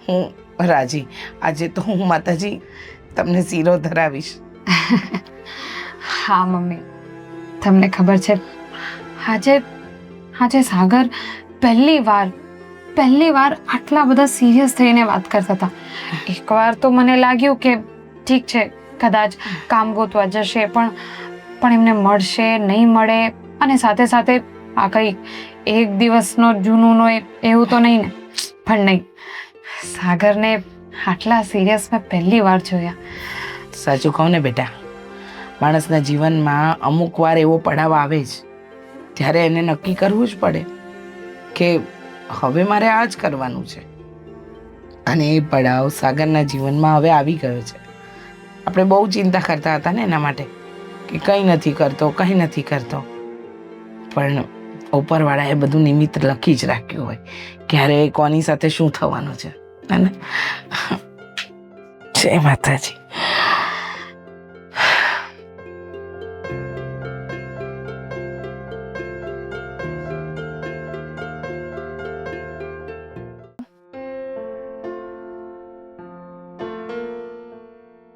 હું રાજી. આજે તો હું માતાજી તમને શીરો ધરાવીશ. હા મમ્મી તમને ખબર છે આજે સાગર પહેલી વાર આટલા બધા સિરિયસ થઈને વાત કરતા હતા. એકવાર તો મને લાગ્યું કે ઠીક છે કદાચ કામ ગોતવા જશે, પણ એમને મળશે નહીં મળે, અને સાથે સાથે આ કંઈ એક દિવસનો જૂનુંનો એવું તો નહીં ને. પણ નહીં, સાગરને આટલા સિરિયસ મેં પહેલી વાર જોયા. સાચું કહું ને બેટા, માણસના જીવનમાં અમુક વાર એવો પડાવ આવે જ ત્યારે એને નક્કી કરવું જ પડે કે હવે મારે આ જ કરવાનું છે. અને એ પડાવ સાગરના જીવનમાં હવે આવી ગયો છે. આપણે બહુ ચિંતા કરતા હતા ને એના માટે કે કંઈ નથી કરતો, પણ ઉપરવાળાએ બધું નિમિત્ત લખી જ રાખ્યું હોય ક્યારે કોની સાથે શું થવાનું છે. અને જય માતાજી.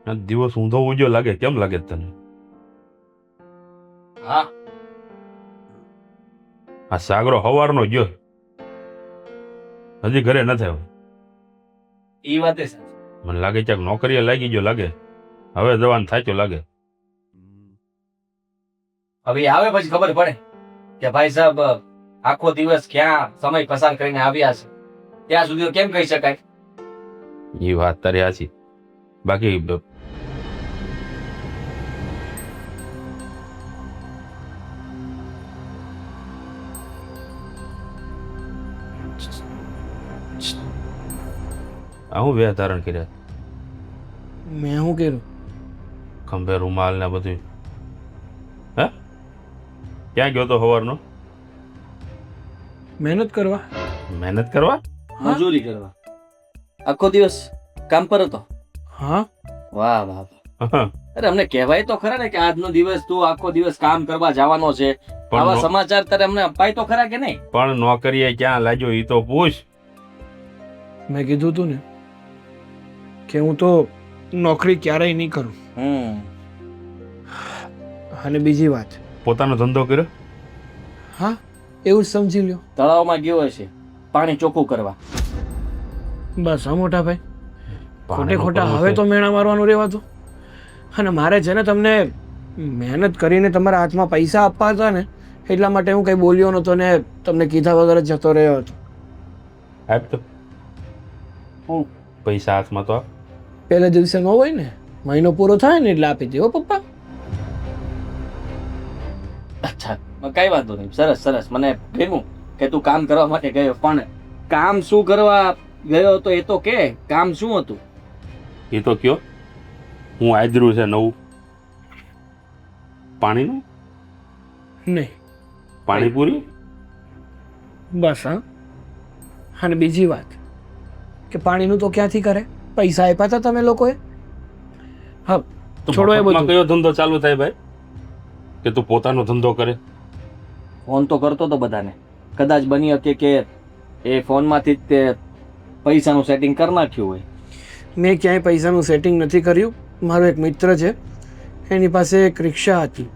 આ દિવસ ઊંધો ઉજ્યો લાગે, કેમ લાગે તને? હા આ સાગરો હવારનો ગયો, હજી ઘરે ન થયો. એ વાતે સાચી. મને લાગે ક્યાંક નોકરીએ લાગી ગયો લાગે, હવે જવાન થાચ્યો લાગે. હવે આવે પછી ખબર પડે કે ભાઈ સાહેબ આખો દિવસ ક્યાં સમય પસાર કરીને આવ્યા છે. ત્યાં સુધી તો કેમ કહી શકાય. એ વાત તારી સાચી. બાકી હું બે ધારણ કર્યા, મેં શું કર્યું? ખંભે રૂમાલ ને બધું. હે ક્યાં ગયો તો સવારનો? મહેનત કરવા. મહેનત કરવા? મજૂરી કરવા. આખો દિવસ કામ પર હતો. હા વાહ વાહ વાહ. અરે અમને કહેવાય તો ખરા ને કે આજનો દિવસ તું આખો દિવસ કામ કરવા જવાનો છે. આવા સમાચાર તારે અમને અપાય તો ખરા કે નહીં? પણ નોકરીએ ક્યાં લાગ્યો એ તો પૂછ. મેં કીધું તું ને કે હું તો નોકરી ક્યારેય નહીં કરું. અને બીજી વાત, પોતાનો ધંધો કર્યો? હા એવું જ સમજી લ્યો. તળાવમાં ગયો હશે પાણી ચોખ્ખું કરવા. બસ હા મોટા ભાઈ, ખોટે ખોટા હવે તો મેણા મારવાનું રહેવાતું. અને મારે છે ને તમને મહેનત કરીને તમારા હાથમાં પૈસા આપવા હતા ને, એટલા માટે હું કંઈ બોલ્યો નહોતો ને તમને કીધા વગર જ જતો રહ્યો હતો. આપ તો હું પૈસા હાથમાં તો આપ. પહેલા દિવસે ન હોય ને, મહિનો પૂરો થાય ને એટલે આપી દો પપ્પા. અચ્છા કઈ વાંધો નહીં, સરસ સરસ. મને ગમ્યું કે તું કામ કરવા માટે ગયો, પણ કામ શું કરવા ગયો હતો એ તો કે. કામ શું હતું? એ તો કયો. હું આદરું છે નવું પાણીનું, નહીં પાણીપુરી. બસ હા. અને બીજી વાત કે પાણીનું તો ક્યાંથી કરે, પૈસા આપ્યા હતા તમે લોકોએ. હા તો છોડો એ મફતમાં બધું. કયો ધંધો ચાલુ થાય ભાઈ કે તું પોતાનો ધંધો કરે? ફોન તો કરતો હતો બધાને, કદાચ બની શકે કે એ ફોનમાંથી જ તે પૈસાનું સેટિંગ કરી નાખ્યું હોય. મેં ક્યાંય પૈસાનું સેટિંગ નથી કર્યું. મારો એક મિત્ર છે, એની પાસે એક રિક્ષા હતી.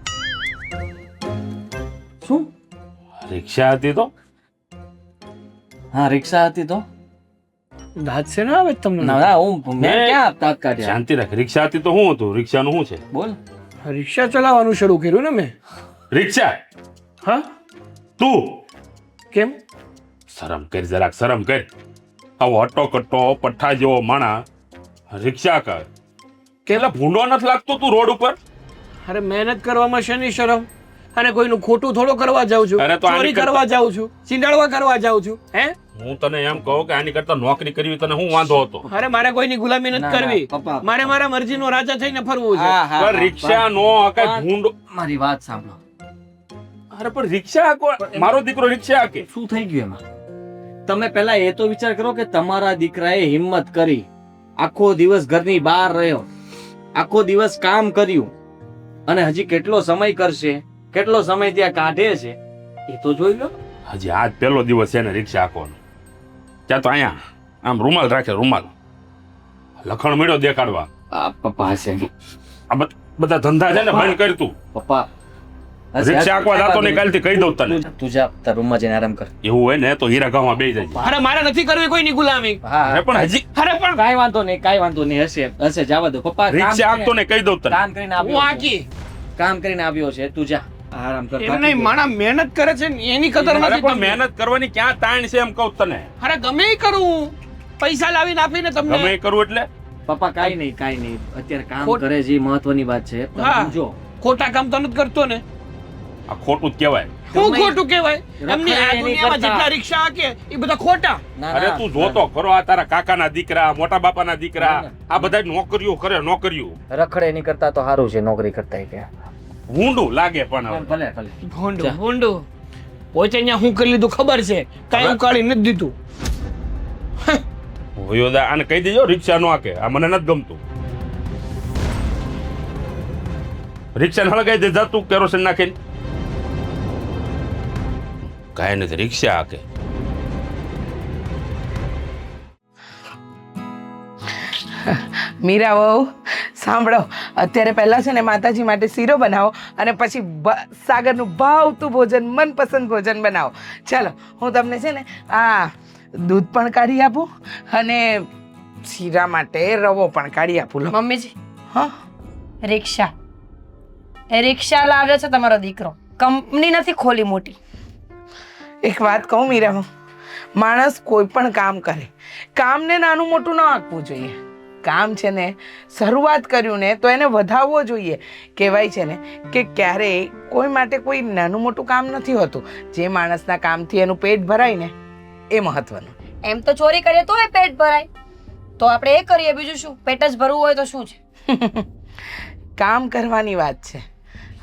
શું? રિક્ષા હતી તો? હા રિક્ષા હતી તો? દાદ છે ને આવે તમને? ના હું મેં મેં- ક્યાં તાક કાઢ્યા. શાંતિ રાખ. રિક્ષા હતી તો શું હતું? રિક્ષાનું શું છે? બોલ. રિક્ષા ચલાવવાનું શરૂ કર્યું ને મેં. રિક્ષા હા તું? કેમ? શરમ કર, જરાક શરમ કર. આવો અટો કટો પઠ્ઠા જેવો માણા રિક્ષા કર. કેટલા ભૂંડો નથી લાગતો તું રોડ ઉપર? અરે મહેનત કરવામાં શેની શરમ? અને કોઈનું ખોટું થોડો કરવા જાઉં છું, અરે તો આની ચોરી કરતા- કરવા જાઉં છું, ચીંડાળવા કરવા જાઉં છું. હે હું તને એમ કહું કે આની કરતા નોકરી કરવી તને શું વાંધો હતો? અરે મારે કોઈની ગુલામી ના, નથી ના, કરવી. પપ્પા. મારે મારા મરજીનો રાજા થઈને ફરવું છે. હા, હા, પણ હા, રિક્ષા નો કઈ ભૂંડો. મારી વાત સાંભળો. અરે પણ રિક્ષા મારો દીકરો રિક્ષા હાકે. શું થઈ ગયું એમાં? તમે પહેલા એ તો વિચાર કરો કે તમારા દીકરાએ હિંમત કરી, આખો દિવસ ઘરની બહાર રહ્યો, આખો દિવસ કામ કર્યું, અને હજી કેટલો સમય કરશે, કેટલો સમય ત્યાં કાઢે છે એ તો જોઈ લો. હજી આજ પહેલો દિવસ છે ને રિક્ષા હાંકવાનો. ત્યાં તો અહીંયા આમ રૂમાલ રાખે, રૂમાલ લખણ મળ્યો દેખાડવા. આ પપ્પા હશે. આ બધા ધંધા છે ને બંધ કર તું. પપ્પા રિક્ષા હાંકવા જાતો ને કાલથી કહી દઉં તને. તું જા તારા રૂમમાં જઈને આરામ કર. એવું હોય ને તો હીરા ગામમાં બેસી જાય. અરે મારે નથી કરવી કોઈની ગુલામી. હા અરે પણ હજી અરે પણ કાંઈ વાંધો નહીં, કાંઈ વાંધો નહીં. હશે હશે, જવા દો પપ્પા. રિક્ષા હાંકતો ને કહી દઉં તને. કામ કરીને હું આવ્યો છે. આકી કામ કરીને આવ્યો છે, તું જા આરામ કર. એમ નહીં, માણા મહેનત કરે છે ને એની કદર અરે નથી પણ તમને. મહેનત કરવાની ક્યાં તાણ છે એમ કહું તને. અરે ગમે ઈ કરું, પૈસા લાવીને આપીને ગમે તમને. એ કરું એટલે પપ્પા કાંઈ નહીં, કાંઈ નહીં. અત્યારે કામ ખોટ- કરે છે એ મહત્વની વાત છે. તમે હા. સમજો. ખોટા કામ તો નથી કરતો ને. આ ખોટું જ કહેવાય. શું ગમે- ખોટું કહેવાય? એમની આ રખડે એની દુનિયામાં કરતા. જેટલા રિક્ષા હાકે એ બધા ખોટા. ના, અરે ના, તું જોતો ખરો આ તારા કાકાના દીકરા, મોટા બાપાના દીકરા, ના, આ બધા નોકરીઓ કરે, નોકરીઓ. રખડે એની કરતા તો સારું છે નોકરી કરતા ત્યાં. ઊંડું લાગે પણ હવે. ભલે ભલે. ભોંડું ભોંડું પોતે અહીંયા શું કરી લીધું ખબર છે? કાંઈ ઉકાળી નથી દીધું. હોયોદા આને કહી દેજો રિક્ષા નો હાકે. આ મને નથી ગમતું. રિક્ષા ન લગાઈ દે, જા તું કેરોસીન નાખીને. કાંઈ નથી, રિક્ષા હાકે. મીરા વહુ સાંભળો, અત્યારે પહેલાં છે ને માતાજી માટે શીરો બનાવો અને પછી સાગરનું ભાવતું ભોજન, મનપસંદ ભોજન બનાવો. ચાલો હું તમને છે ને આ દૂધ પણ કાઢી આપું અને શીરા માટે રવો પણ કાઢી આપું. લો મમ્મીજી, હા રિક્ષા એ રિક્ષા લાવ્યો છે તમારો દીકરો, કંપની નથી ખોલી મોટી. એક વાત કહું મીરા, માણસ કોઈ પણ કામ કરે, કામને નાનું મોટું ન આંકવું જોઈએ. કામ છે ને શરૂઆત કર્યું ને તો એને વધારવો જોઈએ. કહેવાય છે ને કે ક્યારેય કોઈ માટે કોઈ નાનું મોટું કામ નથી હોતું. જે માણસના કામથી એનું પેટ ભરાય ને એ મહત્વનું. એમ તો ચોરી કરીએ તોય પેટ ભરાય, તો આપણે એ કરીએ, બીજું શું? પેટ જ ભરવું હોય તો શું છે? કામ કરવાની વાત છે.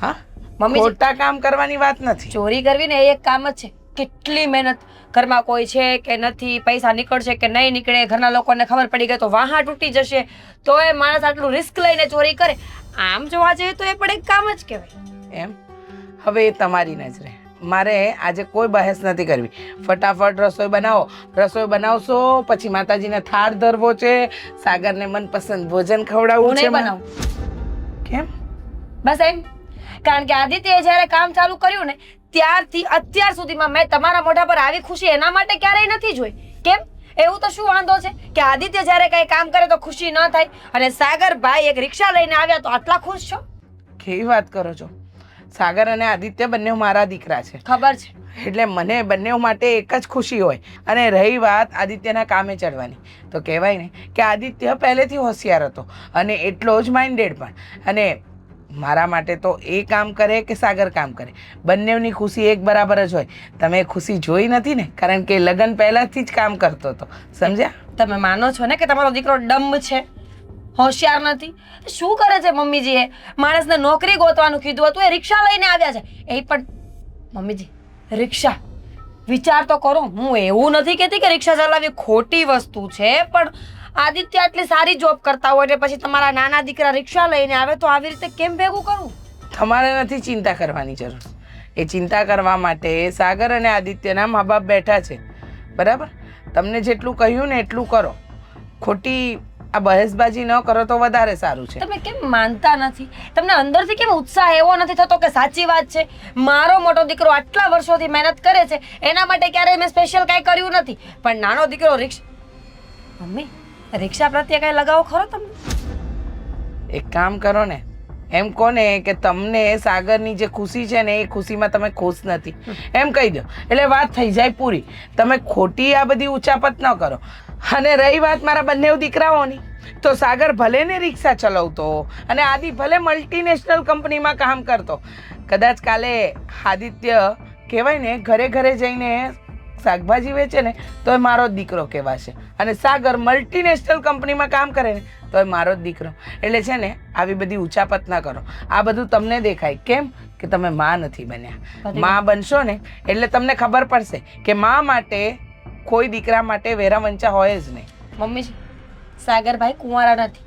હા મમ્મીજી- ખોટા કામ કરવાની વાત નથી. ચોરી કરવી ને એ એક કામ જ છે. કેટલી મહેનત, ઘરમાં કોઈ છે કે નથી, પૈસા નીકળશે કે નહીં નીકળે, ઘરના લોકોને ખબર પડી ગઈ તો વાહા તૂટી જશે, તો એ માણસ આટલું રિસ્ક લઈને ચોરી કરે. આમ જોવા જઈએ તો એ પણ એક કામ જ કહેવાય. એમ હવે એ તમારી નજરે, મારે આજે કોઈ બહેસ નથી કરવી. ફટાફટ રસોઈ બનાવો. રસોઈ બનાવશો પછી માતાજીને થાળ ધરવો છે, સાગરને મનપસંદ ભોજન હું ખવડાવવું છે. નહીં બનાવું. કેમ? બસ એમ. કારણ કે આદિત્યએ જ્યારે કામ ચાલુ કર્યું ને ત્યારથી અત્યાર સુધીમાં મેં તમારા મોઢા પર આવી ખુશી એના માટે ક્યારેય નથી જોઈ. કેમ? એવું તો શું વાંધો છે કે આદિત્ય જ્યારે કંઈ કામ કરે તો ખુશી ન થાય, અને સાગરભાઈ એક રિક્ષા લઈને આવ્યા તો આટલા ખુશ છો? કેવી વાત કરો છો? સાગર અને આદિત્ય બંને મારા દીકરા છે, ખબર છે. એટલે મને બંને માટે એક જ ખુશી હોય. અને રહી વાત આદિત્યના કામે ચડવાની, તો કહેવાય ને કે આદિત્ય પહેલેથી હોશિયાર હતો અને એટલો જ માઇન્ડેડ પણ. અને મારા માટે તો એ કામ કરે કે સાગર કામ કરે, બંનેની ખુશી એક બરાબર જ હોય. તમે ખુશી જોઈ નથી ને, કારણ કે લગ્ન પહેલાંથી જ કામ કરતો હતો. સમજ્યા? તમે માનો છો ને કે તમારો દીકરો ડમ્બ છે, હોશિયાર નથી? શું કરે છે મમ્મીજીએ? માણસને નોકરી ગોતવાનું કીધું હતું, એ રિક્ષા લઈને આવ્યા છે. એ પણ મમ્મીજી, રિક્ષા વિચાર તો કરો. હું એવું નથી કહેતી કે રિક્ષા ચલાવવી ખોટી વસ્તુ છે, પણ આદિત્ય આટલી સારી જોબ કરતા હોય એટલે પછી તમારા નાના દીકરા રિક્ષા લઈને આવે તો આવી રીતે કેમ ભેગું કરવું? તમારે નથી ચિંતા કરવાની જરૂર. એ ચિંતા કરવા માટે સાગર અને આદિત્યના મા બાપ બેઠા છે, બરાબર? તમને જેટલું કહ્યું ને એટલું કરો. ખોટી આ બહેસબાજી ન કરો તો વધારે સારું છે. તમે કેમ માનતા નથી? તમને અંદરથી કેમ ઉત્સાહ એવો નથી થતો કે સાચી વાત છે, મારો મોટો દીકરો આટલા વર્ષોથી મહેનત કરે છે, એના માટે ક્યારેય મેં સ્પેશિયલ કાંઈ કર્યું નથી, પણ નાનો દીકરો રિક્ષા... મમ્મી, રિક્ષા પ્રત્યે કાંઈ લગાવો ખરો તમને? એક કામ કરો ને, એમ કહો ને કે તમને સાગરની જે ખુશી છે ને એ ખુશીમાં તમે ખુશ નથી, એમ કહી દો એટલે વાત થઈ જાય પૂરી. તમે ખોટી આ બધી ઉચાપત ન કરો. અને રહી વાત મારા બંને દીકરાઓની, તો સાગર ભલે ને રિક્ષા ચલાવતો અને આદિ ભલે મલ્ટીનેશનલ કંપનીમાં કામ કરતો, કદાચ કાલે આદિત્ય કહેવાય ને ઘરે ઘરે જઈને શાકભાજી વેચે ને તો એ મારો જ દીકરો કહેવાશે, અને સાગર મલ્ટીનેશનલ કંપનીમાં કામ કરે ને તો એ મારો જ દીકરો. એટલે છે ને આવી બધી ઉચાપત ના કરો. આ બધું તમને દેખાય કેમ કે તમે માં નથી બન્યા. માં બનશો ને એટલે તમને ખબર પડશે કે માં માટે કોઈ દીકરા માટે વેરાવંચા હોય જ નહીં. મમ્મીજી, સાગરભાઈ કુંવારા નથી,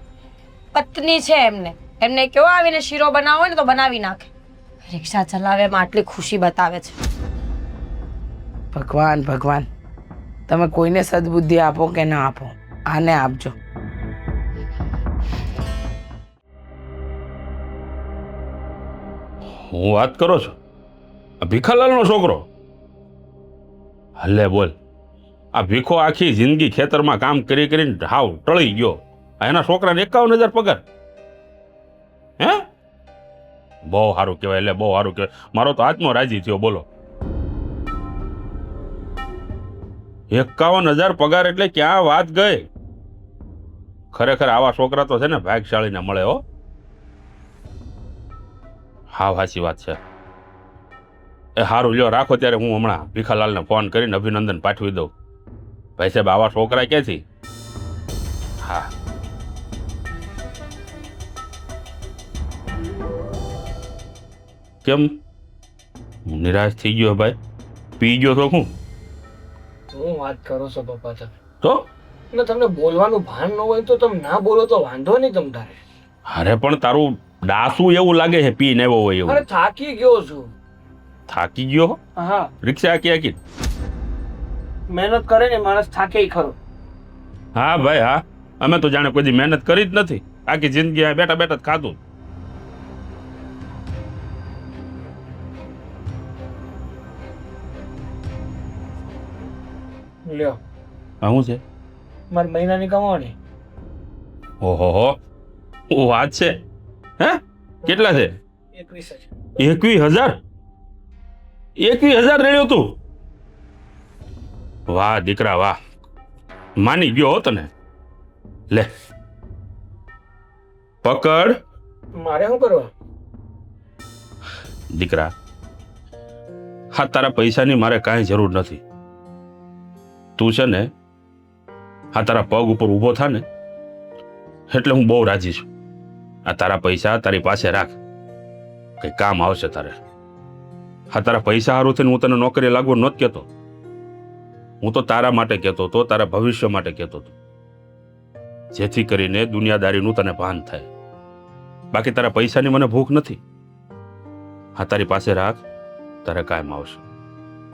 પત્ની છે એમને. એમને કેવો આવીને શીરો બનાવો હોય ને તો બનાવી નાખે. રિક્ષા ચલાવેમાં આટલી ખુશી બતાવે છે. ભગવાન ભગવાન, તમે કોઈને સદબુદ્ધિ આપો કે ના આપો, આને આપજો. હું વાત કરો છો? આ ભીખાલાલનો છોકરો? હલે બોલ. આ ભીખો આખી જિંદગી ખેતરમાં કામ કરી કરીને હાવ ટળી ગયો. એના છોકરાને 51,000 પગાર. હે? બહુ સારું કહેવાય, એટલે બહુ સારું કહેવાય. મારો તો આત્મો રાજી થયો. બોલો, 51,000 પગાર એટલે ક્યાં વાત ગઈ? ખરેખર આવા છોકરા તો છે ને ભાગશાળીને મળે હો. હા, સાચી વાત છે. એ સારું, લ્યો રાખો. ત્યારે હું હમણાં ભીખાલાલને ફોન કરીને અભિનંદન પાઠવી દઉં. ભાઈ સાહેબ, આવા છોકરા ક્યાંથી? હા. કેમ નિરાશ થઈ ગયો ભાઈ? પી ગયો તો શું? હું વાત કરો છો પપ્પા તમે? તો એટલે તમને બોલવાનું ભાન ન હોય તો તમે ના બોલો તો વાંધો નહીં તમ તારે. અરે પણ તારું ડાસું એવું લાગે છે પીને આવ્યો હોય અરે એવું. થાકી ગયો છું. થાકી ગયો? હા, રિક્ષા આકી મહેનત કરે ને માણસ થાકે ખરો. હા ભાઈ હા, અમે તો જાણે કોઈ દી મહેનત કરી જ નથી. આખી જિંદગી આ બેઠા બેઠા જ ખાધું. લ્યો, હા શું છે? મારી મહિનાની કમાણી. ઓહો હો, ઓ વાત છે? હે કેટલા છે? 21,000. 21,000 રેડ્યો તું? વાહ દીકરા વાહ, માની ગયો હો તને. લે પકડ. મારે શું કરવા? દીકરા, હા તારા પૈસાની મારે કાંઈ જરૂર નથી. તું છે ને હા તારા પગ ઉપર ઊભો થા ને એટલે હું બહુ રાજી છું. આ તારા પૈસા તારી પાસે રાખ, કઈ કામ આવશે તારે. હા તારા પૈસા સારું થઈને હું તને નોકરી લાગવું નહોતો કહેતો. હું તો તારા માટે કહેતો હતો, તારા ભવિષ્ય માટે કહેતો હતો, જેથી કરીને દુનિયાદારીનું તને ભાન થાય. બાકી તારા પૈસાની મને ભૂખ નથી. હા તારી પાસે રાખ, તારે કાયમ આવશે.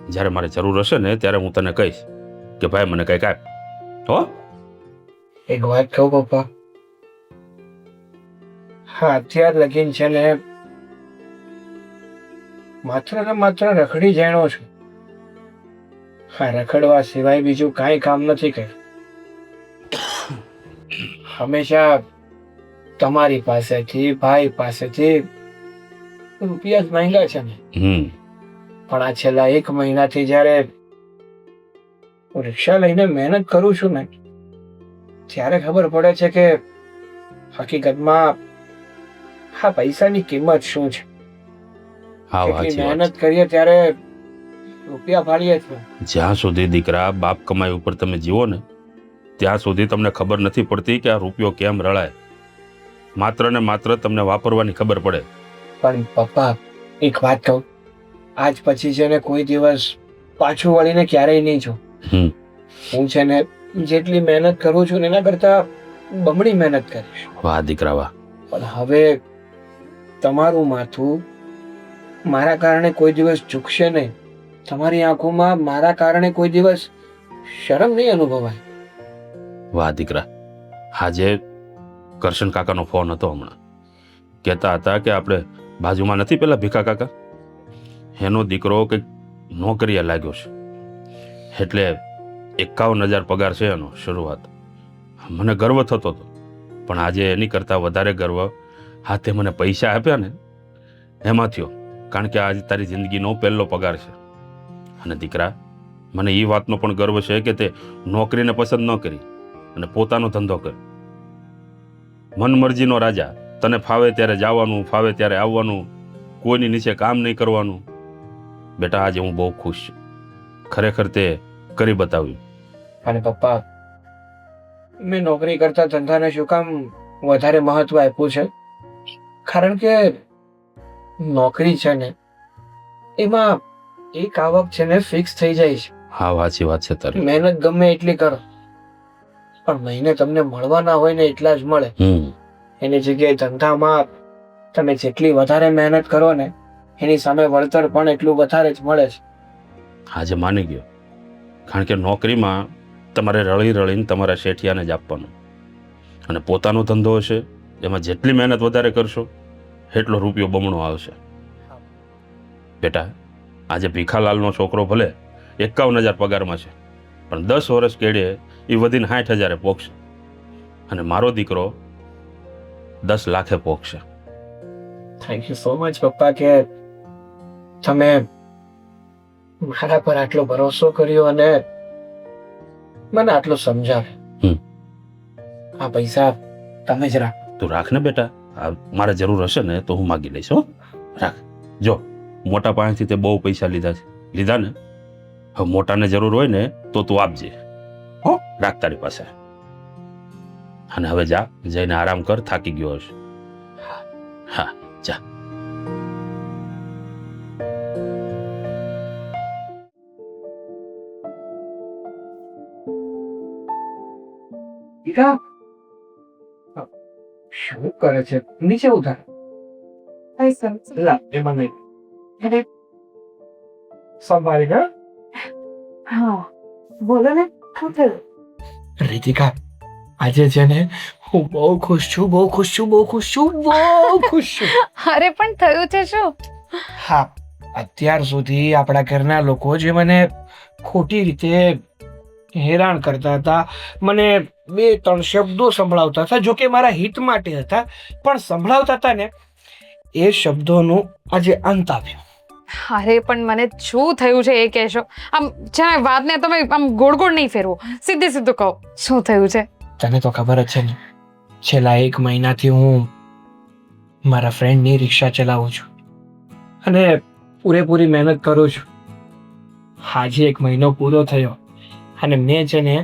જ્યારે મારે જરૂર હશે ને ત્યારે હું તને કહીશ કે ભાઈ મને કંઈક આપ. હો? એક વાત કહું પપ્પા, હા અત્યાર લગીન છે ને માત્ર ને માત્ર રખડી જાણો છું. હા, રખડવા સિવાય બીજું કાંઈ કામ નથી કર્યું. હંમેશા તમારી પાસેથી, ભાઈ પાસેથી રૂપિયા જ માંગ્યા છે ને. પણ આ છેલ્લા 1 મહિનાથી જ્યારે હું રિક્ષા લઈને મહેનત કરું છું ને ત્યારે ખબર પડે છે કે હકીકતમાં આ પૈસાની કિંમત શું છે. હા, કેટલી સાચી વાત. મહેનત કરીએ ત્યારે રૂપિયા ફાળીએ છીએ. જ્યાં સુધી દીકરા બાપ કમાઈ ઉપર તમે જીવો ને ત્યાં સુધી તમને ખબર નથી પડતી કે આ રૂપિયો કેમ રળાય. માત્ર ને માત્ર તમને વાપરવાની ખબર પડે. પણ પપ્પા એક વાત કહું, આજ પછી છે ને કોઈ દિવસ પાછું વળીને ક્યારેય નહીં જો. હું છે ને જેટલી મહેનત કરું છું ને એના કરતા બમણી મહેનત કરીશ. વાહ દીકરા વાહ. પણ હવે તમારું માથું મારા કારણે કોઈ દિવસ ઝૂકશે નહીં. તમારી આંખોમાં મારા કારણે કોઈ દિવસ શરમ નહીં અનુભવાય. વાહ દીકરા. આજે કરશન કાકાનો ફોન હતો હમણાં. કહેતા હતા કે આપણે બાજુમાં નથી પેલા ભીખા કાકા, એનો દીકરો કંઈક નોકરીએ લાગ્યો છે, એટલે 51,000 પગાર છે એનો શરૂઆત. મને ગર્વ થતો હતો, પણ આજે એની કરતાં વધારે ગર્વ હાથે મને પૈસા આપ્યા ને એમાં થયો. કારણ કે આજે તારી જિંદગીનો પહેલો પગાર છે. અને દીકરા, મને એ વાતનો પણ ગર્વ છે કે તે નોકરીને પસંદ ન કરી અને પોતાનો ધંધો કર. મનમરજીનો રાજા. તને ફાવે ત્યારે જવાનું, ફાવે ત્યારે આવવાનું, કોઈની નીચે કામ નહીં કરવાનું. બેટા, આજે હું બહુ ખુશ છું. ખરેખર તે કરી બતાવ્યું. અને પપ્પા, મેં નોકરી કરતા ધંધાને શું કામ વધારે મહત્વ આપ્યું છે? કારણ કે નોકરી છે ને એમાં એક આવક છે ને ફિક્સ થઈ જાય છે. હા, સાચી વાત છે તારી. મહેનત ગમે એટલી કરો પણ મહિને તમને મળવાના હોય ને એટલા જ મળે. એની જગ્યાએ ધંધામાં તમે જેટલી વધારે મહેનત કરો ને એની સામે વળતર પણ એટલું વધારે જ મળે છે. આજે માની ગયો. કારણ કે નોકરીમાં તમારે રળી રળીને તમારા શેઠિયાને જ આપવાનું, અને પોતાનો ધંધો હશે એમાં જેટલી મહેનત વધારે કરશો એટલો રૂપિયો બમણો આવશે. બેટા, આજે ભીખાલાલનો છોકરો ભલે 51,000 પગારમાં છે, પણ 10 વર્ષ કેળે એ વધીને 60,000 પોગશે, અને મારો દીકરો 10 લાખે પોગશે. થેન્ક યુ સો મચ પપ્પા કે તમે મારા પર આટલો ભરોસો કર્યો અને મને આટલું સમજાવ્યું. આ પૈસા તમે જ રાખ. તું રાખ ને બેટા. મારે જરૂર હશે ને તો હું માગી લઈશ. હો, રાખ. જો મોટા પાસેથી તે બહુ પૈસા લીધા ને, હવે મોટાને જરૂર હોય ને તો તું આપજે. હો, રાખ તારી પાસે. અને હવે જા, જઈને આરામ કર, થાકી ગયો હશે. હા, જા. દીકા શું કરે છે? નીચે ઉતાર. લા, એમાં નહીં. સંભાળી ગયો. હા, બોલો ને, શું થયું? રીતિકા, આજે છે ને હું બહુ ખુશ છું, બહુ ખુશ છું, બહુ ખુશ છું, બહુ ખુશ છું. અરે પણ થયું છે શું? હા, અત્યાર સુધી આપણા ઘરના લોકો જે મને ખોટી રીતે હેરાન કરતા હતા, મને 2-3 શબ્દો સંભળાવતા હતા, જો કે મારા હિત માટે હતા, પણ સંભળાવતા હતા ને એ શબ્દોનું આજે અંત આવ્યો. અરે પણ મને શું થયું છે એ કહેશો? આમ છે ને વાતને તમે આમ ગોળ ગોળ નહીં ફેરવો, સીધે સીધું કહો શું થયું છે. તને તો ખબર જ છે ને, છેલ્લા 1 મહિનાથી હું મારા ફ્રેન્ડની રિક્ષા ચલાવું છું અને પૂરેપૂરી મહેનત કરું છું. આજે 1 મહિનો પૂરો થયો અને મેં છે ને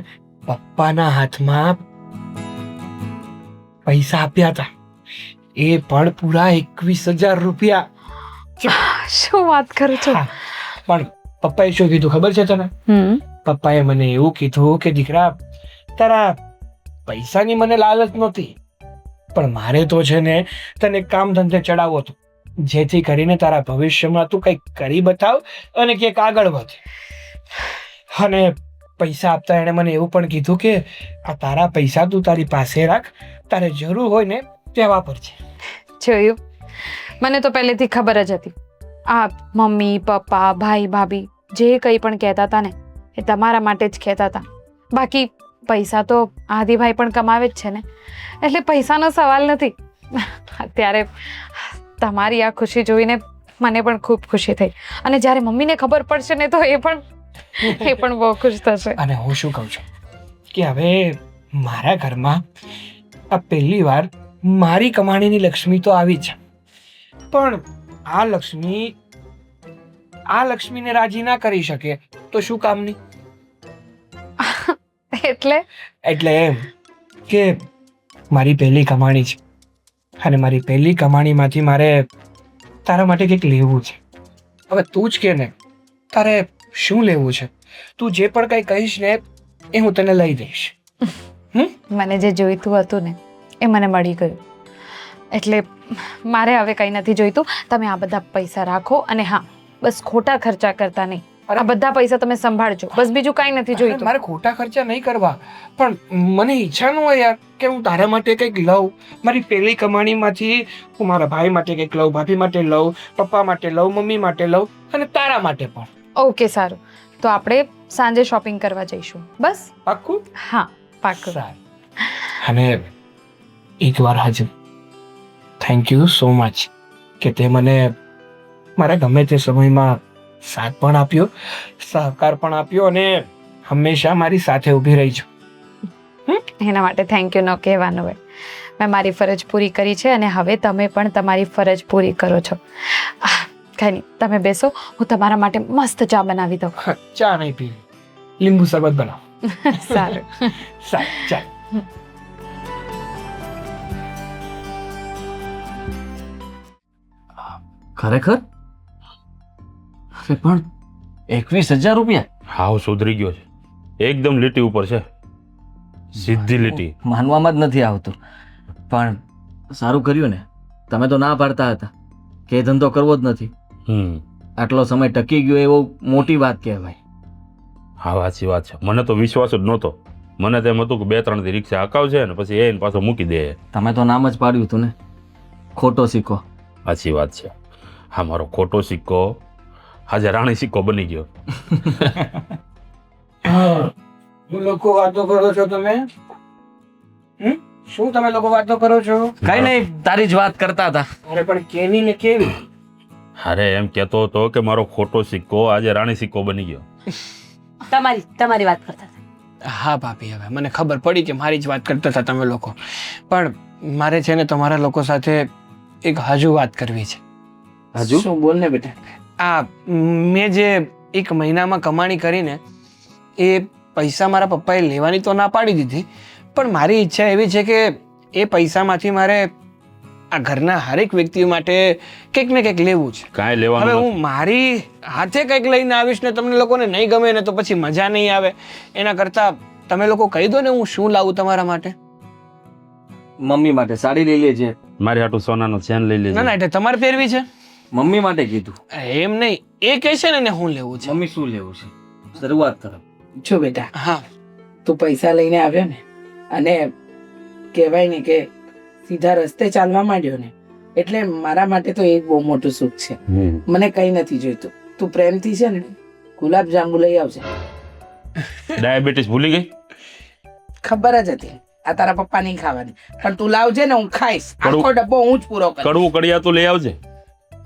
પપ્પાના હાથમાં પૈસા આપ્યા હતા, એ પણ પૂરા 21,000 રૂપિયા. શું વાત કરો છો? હા, પણ પપ્પાએ શું કીધું ખબર છે તને? પપ્પાએ મને એવું કીધું કે દીકરા, તારા પૈસાની મને લાલચ નહોતી, પણ મારે તો છે ને તને કામ ધંધે ચડાવવો હતો. જેથી કરીને તારા ભવિષ્યમાં તું કંઈક કરી બતાવ અને ક્યાંક આગળ વધ. અને પૈસા આપતા એણે મને એવું પણ કીધું કે આ તારા પૈસા તું તારી પાસે રાખ, તારે જરૂર હોય ને ત્યાં વાપરજે. જોયું, મને તો પહેલેથી ખબર જ હતી આ મમ્મી પપ્પા ભાઈ ભાભી જે કંઈ પણ કહેતા હતા ને એ તમારા માટે જ કહેતા હતા. બાકી પૈસા તો આદિભાઈ પણ કમાવે જ છે ને, એટલે પૈસાનો સવાલ નથી. અત્યારે તમારી આ ખુશી જોઈને મને પણ ખૂબ ખુશી થઈ, અને જ્યારે મમ્મીને ખબર પડશે ને તો એ પણ બહુ ખુશ થશે. અને હું શું કહું છું કે હવે મારા ઘરમાં આ પહેલી વાર મારી કમાણીની લક્ષ્મી તો આવી છે, પણ આ લક્ષ્મીને રાજી ના કરી શકે તો શું કામની? એટલે એમ કે મારી પહેલી કમાણી છે, અને મારી પહેલી કમાણીમાંથી મારે તારા માટે કંઈક લેવું છે. હવે તું જ કે ને તારે શું લેવું છે? તું જે પણ કંઈ કહીશ ને એ હું તને લઈ દઈશ. મને જે જોઈતું હતું ને એ મને મળી ગયું, એટલે મારે હવે કંઈ નથી જોઈતું. તમે આ બધા પૈસા રાખો, અને હા, બસ ખોટા ખર્ચા કરતા નહીં. આ બધા પૈસા તમે સંભાળજો, બસ બીજું કાંઈ નથી જોઈતું. મારે ખોટા ખર્ચા નહીં કરવા, પણ મને ઈચ્છા ન હોય યાર કે હું તારા માટે કંઈક લઉં. મારી પહેલી કમાણીમાંથી હું મારા ભાઈ માટે કંઈક લઉં, ભાભી માટે લઉં, પપ્પા માટે લઉં, મમ્મી માટે લઉં, અને તારા માટે પણ. ઓકે, સારું, તો આપણે સાંજે શોપિંગ કરવા જઈશું. બસ પાક્કું? હા, પાક્કું. સારું. અને એકવાર હાજર, થેન્ક યુ સો મચ કે તે મને મારા ગમે તે સમયમાં સાથ પણ આપ્યો, સહકાર પણ આપ્યો, અને હંમેશા મારી સાથે ઊભી રહી છો. એના માટે થેન્ક યુ ન કહેવાનું હોય. મેં મારી ફરજ પૂરી કરી છે, અને હવે તમે પણ તમારી ફરજ પૂરી કરો છો. કંઈ નહીં, તમે બેસો, હું તમારા માટે મસ્ત ચા બનાવી દઉં. ચા નહીં પીવી, લીંબુ શરબત બનાવો. સારું. સારું, ચાલ. ખરેખર? અરે પણ 21,000 રૂપિયા? હાવ સુધરી ગયો છે, એકદમ લીટી ઉપર છે, સીધી લીટી. માનવામાં જ નથી આવતું. પણ સારું કર્યું ને, તમે તો ના પાડતા હતા કે એ ધંધો કરવો જ નથી. આટલો સમય ટકી ગયો એ બહુ મોટી વાત કહેવાય. હા, સાચી વાત છે. મને તો વિશ્વાસ જ નહોતો. મને તેમ હતું કે 2-3 દી રિક્ષા હકાવશે ને પછી એને પાછો મૂકી દે. તમે તો નામ જ પાડ્યું હતું ને, ખોટો સિક્કો. સાચી વાત છે. હા, મારો ખોટો સિક્કો આજે રાણી સિક્કો બની ગયો. શું લોકો વાતો કરો છો તમે? શું તમે લોકો વાતો કરો છો? કઈ નહીં, તારી જ વાત કરતા હતા. અરે પણ કેની ને કેવી? અરે એમ કહેતો હતો કે મારો ખોટો સિક્કો આજે રાણી સિક્કો બની ગયો. તમારી વાત કરતા હતા. હા ભાભી, હવે મને ખબર પડી કે મારી જ વાત કરતા હતા તમે લોકો, પણ મારે છે ને તમારા લોકો સાથે એક હજુ વાત કરવી છે. હજુ? શું? બોલ ને બેટા. આ મેં જે 1 મહિનામાં કમાણી કરીને એ પૈસા મારા પપ્પાએ લેવાની તો ના પાડી દીધી, પણ મારી ઈચ્છા એવી છે કે એ પૈસામાંથી મારે આ ઘરના હરેક વ્યક્તિ માટે કંઈક ને કંઈક લેવું છે. કાંઈ હવે લેવાનું હું મારી હાથે કંઈક લઈને આવીશ ને તમને લોકોને નહીં ગમે ને તો પછી મજા નહીં આવે. એના કરતાં તમે લોકો કહી દો ને હું શું લાવું તમારા માટે. મમ્મી માટે સાડી લઈ લેજે. મારી હાટુ સોનાનો ચેન લઈ લેજે. ના ના, એટલે તમારે પહેરવી છે? મમ્મી માટે કીધું. એમ નહીં, એ કહે છે ને હું લેવું છે. મમ્મી શું લેવું છે? શરૂઆત કરો. જો બેટા, હા, તું પૈસા લઈને આવ્યો ને, અને કહેવાય ને કે સીધા રસ્તે ચાલવા માંડ્યો ને, એટલે મારા માટે તો એ બહુ મોટું સુખ છે. મને કંઈ નથી જોઈતું. તું પ્રેમથી છે ને ગુલાબ જાંબુ લઈ આવજે. ડાયાબિટીસ ભૂલી ગઈ? ખબર જ હતી આ તારા પપ્પા નહીં ખાવાની, પણ તું લાવજે ને, હું ખાઈશ. આખો ડબ્બો હું જ પૂરો કરીશ. કડવું કડિયાતું લઈ આવજે.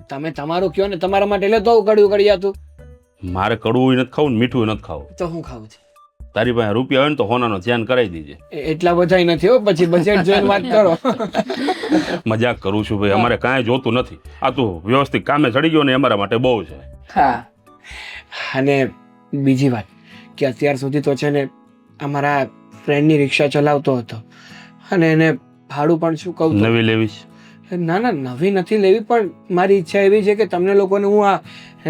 તમે તમારું કયો ને, તમારા માટે લેતો આવું કડવું કડિયાતું. મારે કડવું નથી ખાવું ને મીઠું નથી ખાવું. તો હું ખાવું છે. તારી પાસે રૂપિયા હોય ને તો સોનાનો ચેન કરાવી દેજે. એટલા બધા નથી હો, પછી બજેટ જોઈને વાત કરો. મજાક કરું છું ભાઈ, અમારે કાંઈ જોતું નથી. આ તું વ્યવસ્થિત કામે ચડી ગયો ને અમારા માટે બહુ છે. હા, અને બીજી વાત કે અત્યાર સુધી તો છે ને અમારા ફ્રેન્ડની રિક્ષા ચલાવતો હતો, અને એને ભાડું પણ શું કહું નવી લેવી છે? ના ના, નવી નથી લેવી, પણ મારી ઈચ્છા એવી છે કે તમને લોકોને હું આ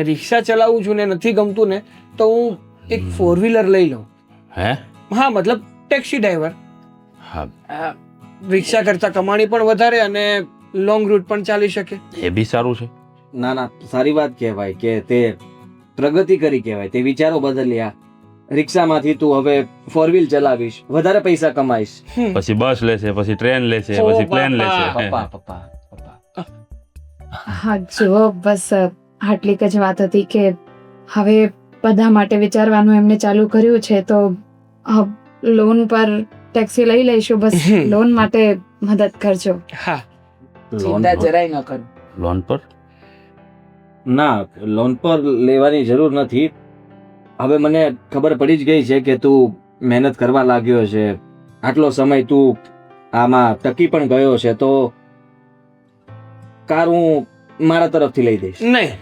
રિક્ષા ચલાવું છું ને નથી ગમતું ને તો હું એક 4-વ્હીલર લઈ લઉં. હે? હા, મતલબ ટેક્સી ડ્રાઈવર. હા, રિક્ષા કરતાં કમાણી પણ વધારે અને લોંગ રૂટ પણ ચાલી શકે. એ બી સારું છે. ના ના, સારી વાત કહેવાય કે તે પ્રગતિ કરી કહેવાય. તે વિચારો બદલ્યા. રિક્ષામાંથી તું હવે 4 વ્હીલ ચલાવીશ, વધારે પૈસા કમાઈશ. પછી બસ લેશે, પછી ટ્રેન લેશે, ઓ પછી પ્લેન બાપા. લેશે. પપ્પા પપ્પા પપ્પા હા જુઓ, બસ આટલીક જ વાત હતી કે હવે બધા માટે વિચારવાનું એમને ચાલુ કર્યું છે, તો લોન પર ટેક્સી લઈ લઈશું. બસ લોન માટે મદદ કરજો. હા, ચિંતા જરાય ન કરું. લોન પર ના, લોન પર લેવાની જરૂર નથી. હવે મને ખબર પડી જ ગઈ છે કે તું મહેનત કરવા લાગ્યો છે, આટલો સમય તું આમાં ટકી પણ ગયો છે, તો કાર હું મારા તરફથી લઈ દઈશ. નહીં,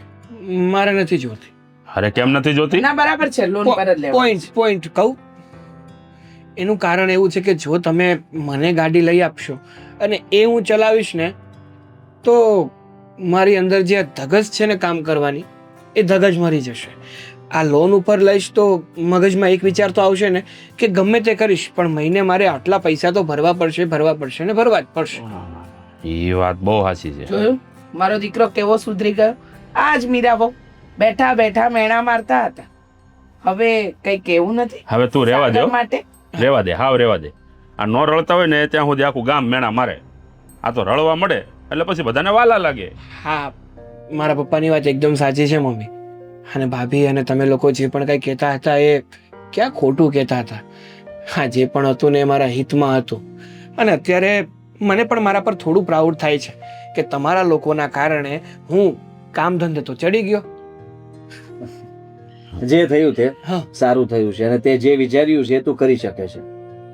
મારે નથી જોતી. અરે કેમ નથી જોતી? ના બરાબર છે, લોન પર જ લેવાનું. પોઈન્ટ કહું, એનું કારણ એવું છે કે જો તમે મને ગાડી લઈ આપશો અને એ હું ચલાવીશ ને, તો મારી અંદર જે ધગશ છે ને કામ કરવાની, એ ધગશ મરી જશે. આ લોન ઉપર લઈશ તો મગજમાં એક વિચાર તો આવશે ને કે ગમે તે કરીશ પણ મહિને મારે આટલા પૈસા તો ભરવા પડશે ને ભરવા જ પડશે. એ વાત બહુ સાચી છે. જોયું મારો દીકરો કેવો સુધરી ગયો. આજ મીરાબો બેઠા બેઠા મેણા મારતા હતા, હવે કઈ કેવું નથી. હવે તું રહેવા દે, સાગર માટે રહેવા દે, હાવ રહેવા દે. આ નો રળતા હોય ને ત્યાં સુધી આખું ગામ મેણા મારે. આ તો રળવા મળે એટલે પછી બધાને વાલા લાગે. હા, મારા પપ્પાની વાત એકદમ સાચી છે મમ્મી. અને ભાભી અને તમે લોકો જે પણ કંઈ કહેતા હતા એ ક્યાં ખોટું કહેતા હતા. હા, જે પણ હતું ને એ મારા હિતમાં હતું. અને અત્યારે મને પણ મારા પર થોડું પ્રાઉડ થાય છે કે તમારા લોકોના કારણે હું કામ ધંધે તો ચડી ગયો. જે થયું તે હા. સારું થયું છે, અને તે જે વિચાર્યું છે એ તું કરી શકે છે.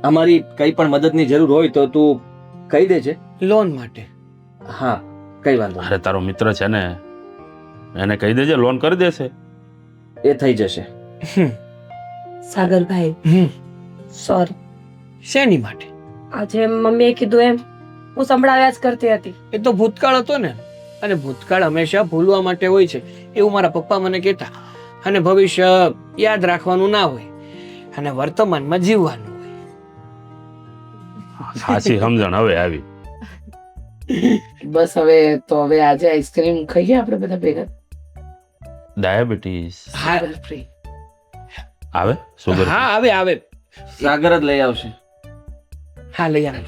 અમારી કઈ પણ મદદની જરૂર હોય તો તું કહી દે છે. લોન માટે. હા, કઈ વાંધો નહીં. અરે તારો મિત્ર છે ને, એને કહી દેજે, લોન કરી દેશે. એ થઈ જશે. સાગરભાઈ, હમ સોરી. શેની માટે? આજે મમ્મીએ કીધું એમ હું સંભળાવ્યા જ કરતી હતી. એ તો ભૂતકાળ હતો ને, અને ભૂતકાળ હંમેશા ભૂલવા માટે હોય છે એવું મારા પપ્પા મને કહેતા. અને ભવિષ્ય યાદ રાખવાનું ના હોય, અને વર્તમાનમાં જીવવાનું હોય. સાચી સમજણ હવે આવી. બસ હવે આજે આઈસ્ક્રીમ ખાઈએ આપણે બધા ભેગા. ડાયાબિટીસ હા ફ્રી. આવે? સુગર હા, આવે. સાગર જ લઈ આવશે. હા, લઈ આવે.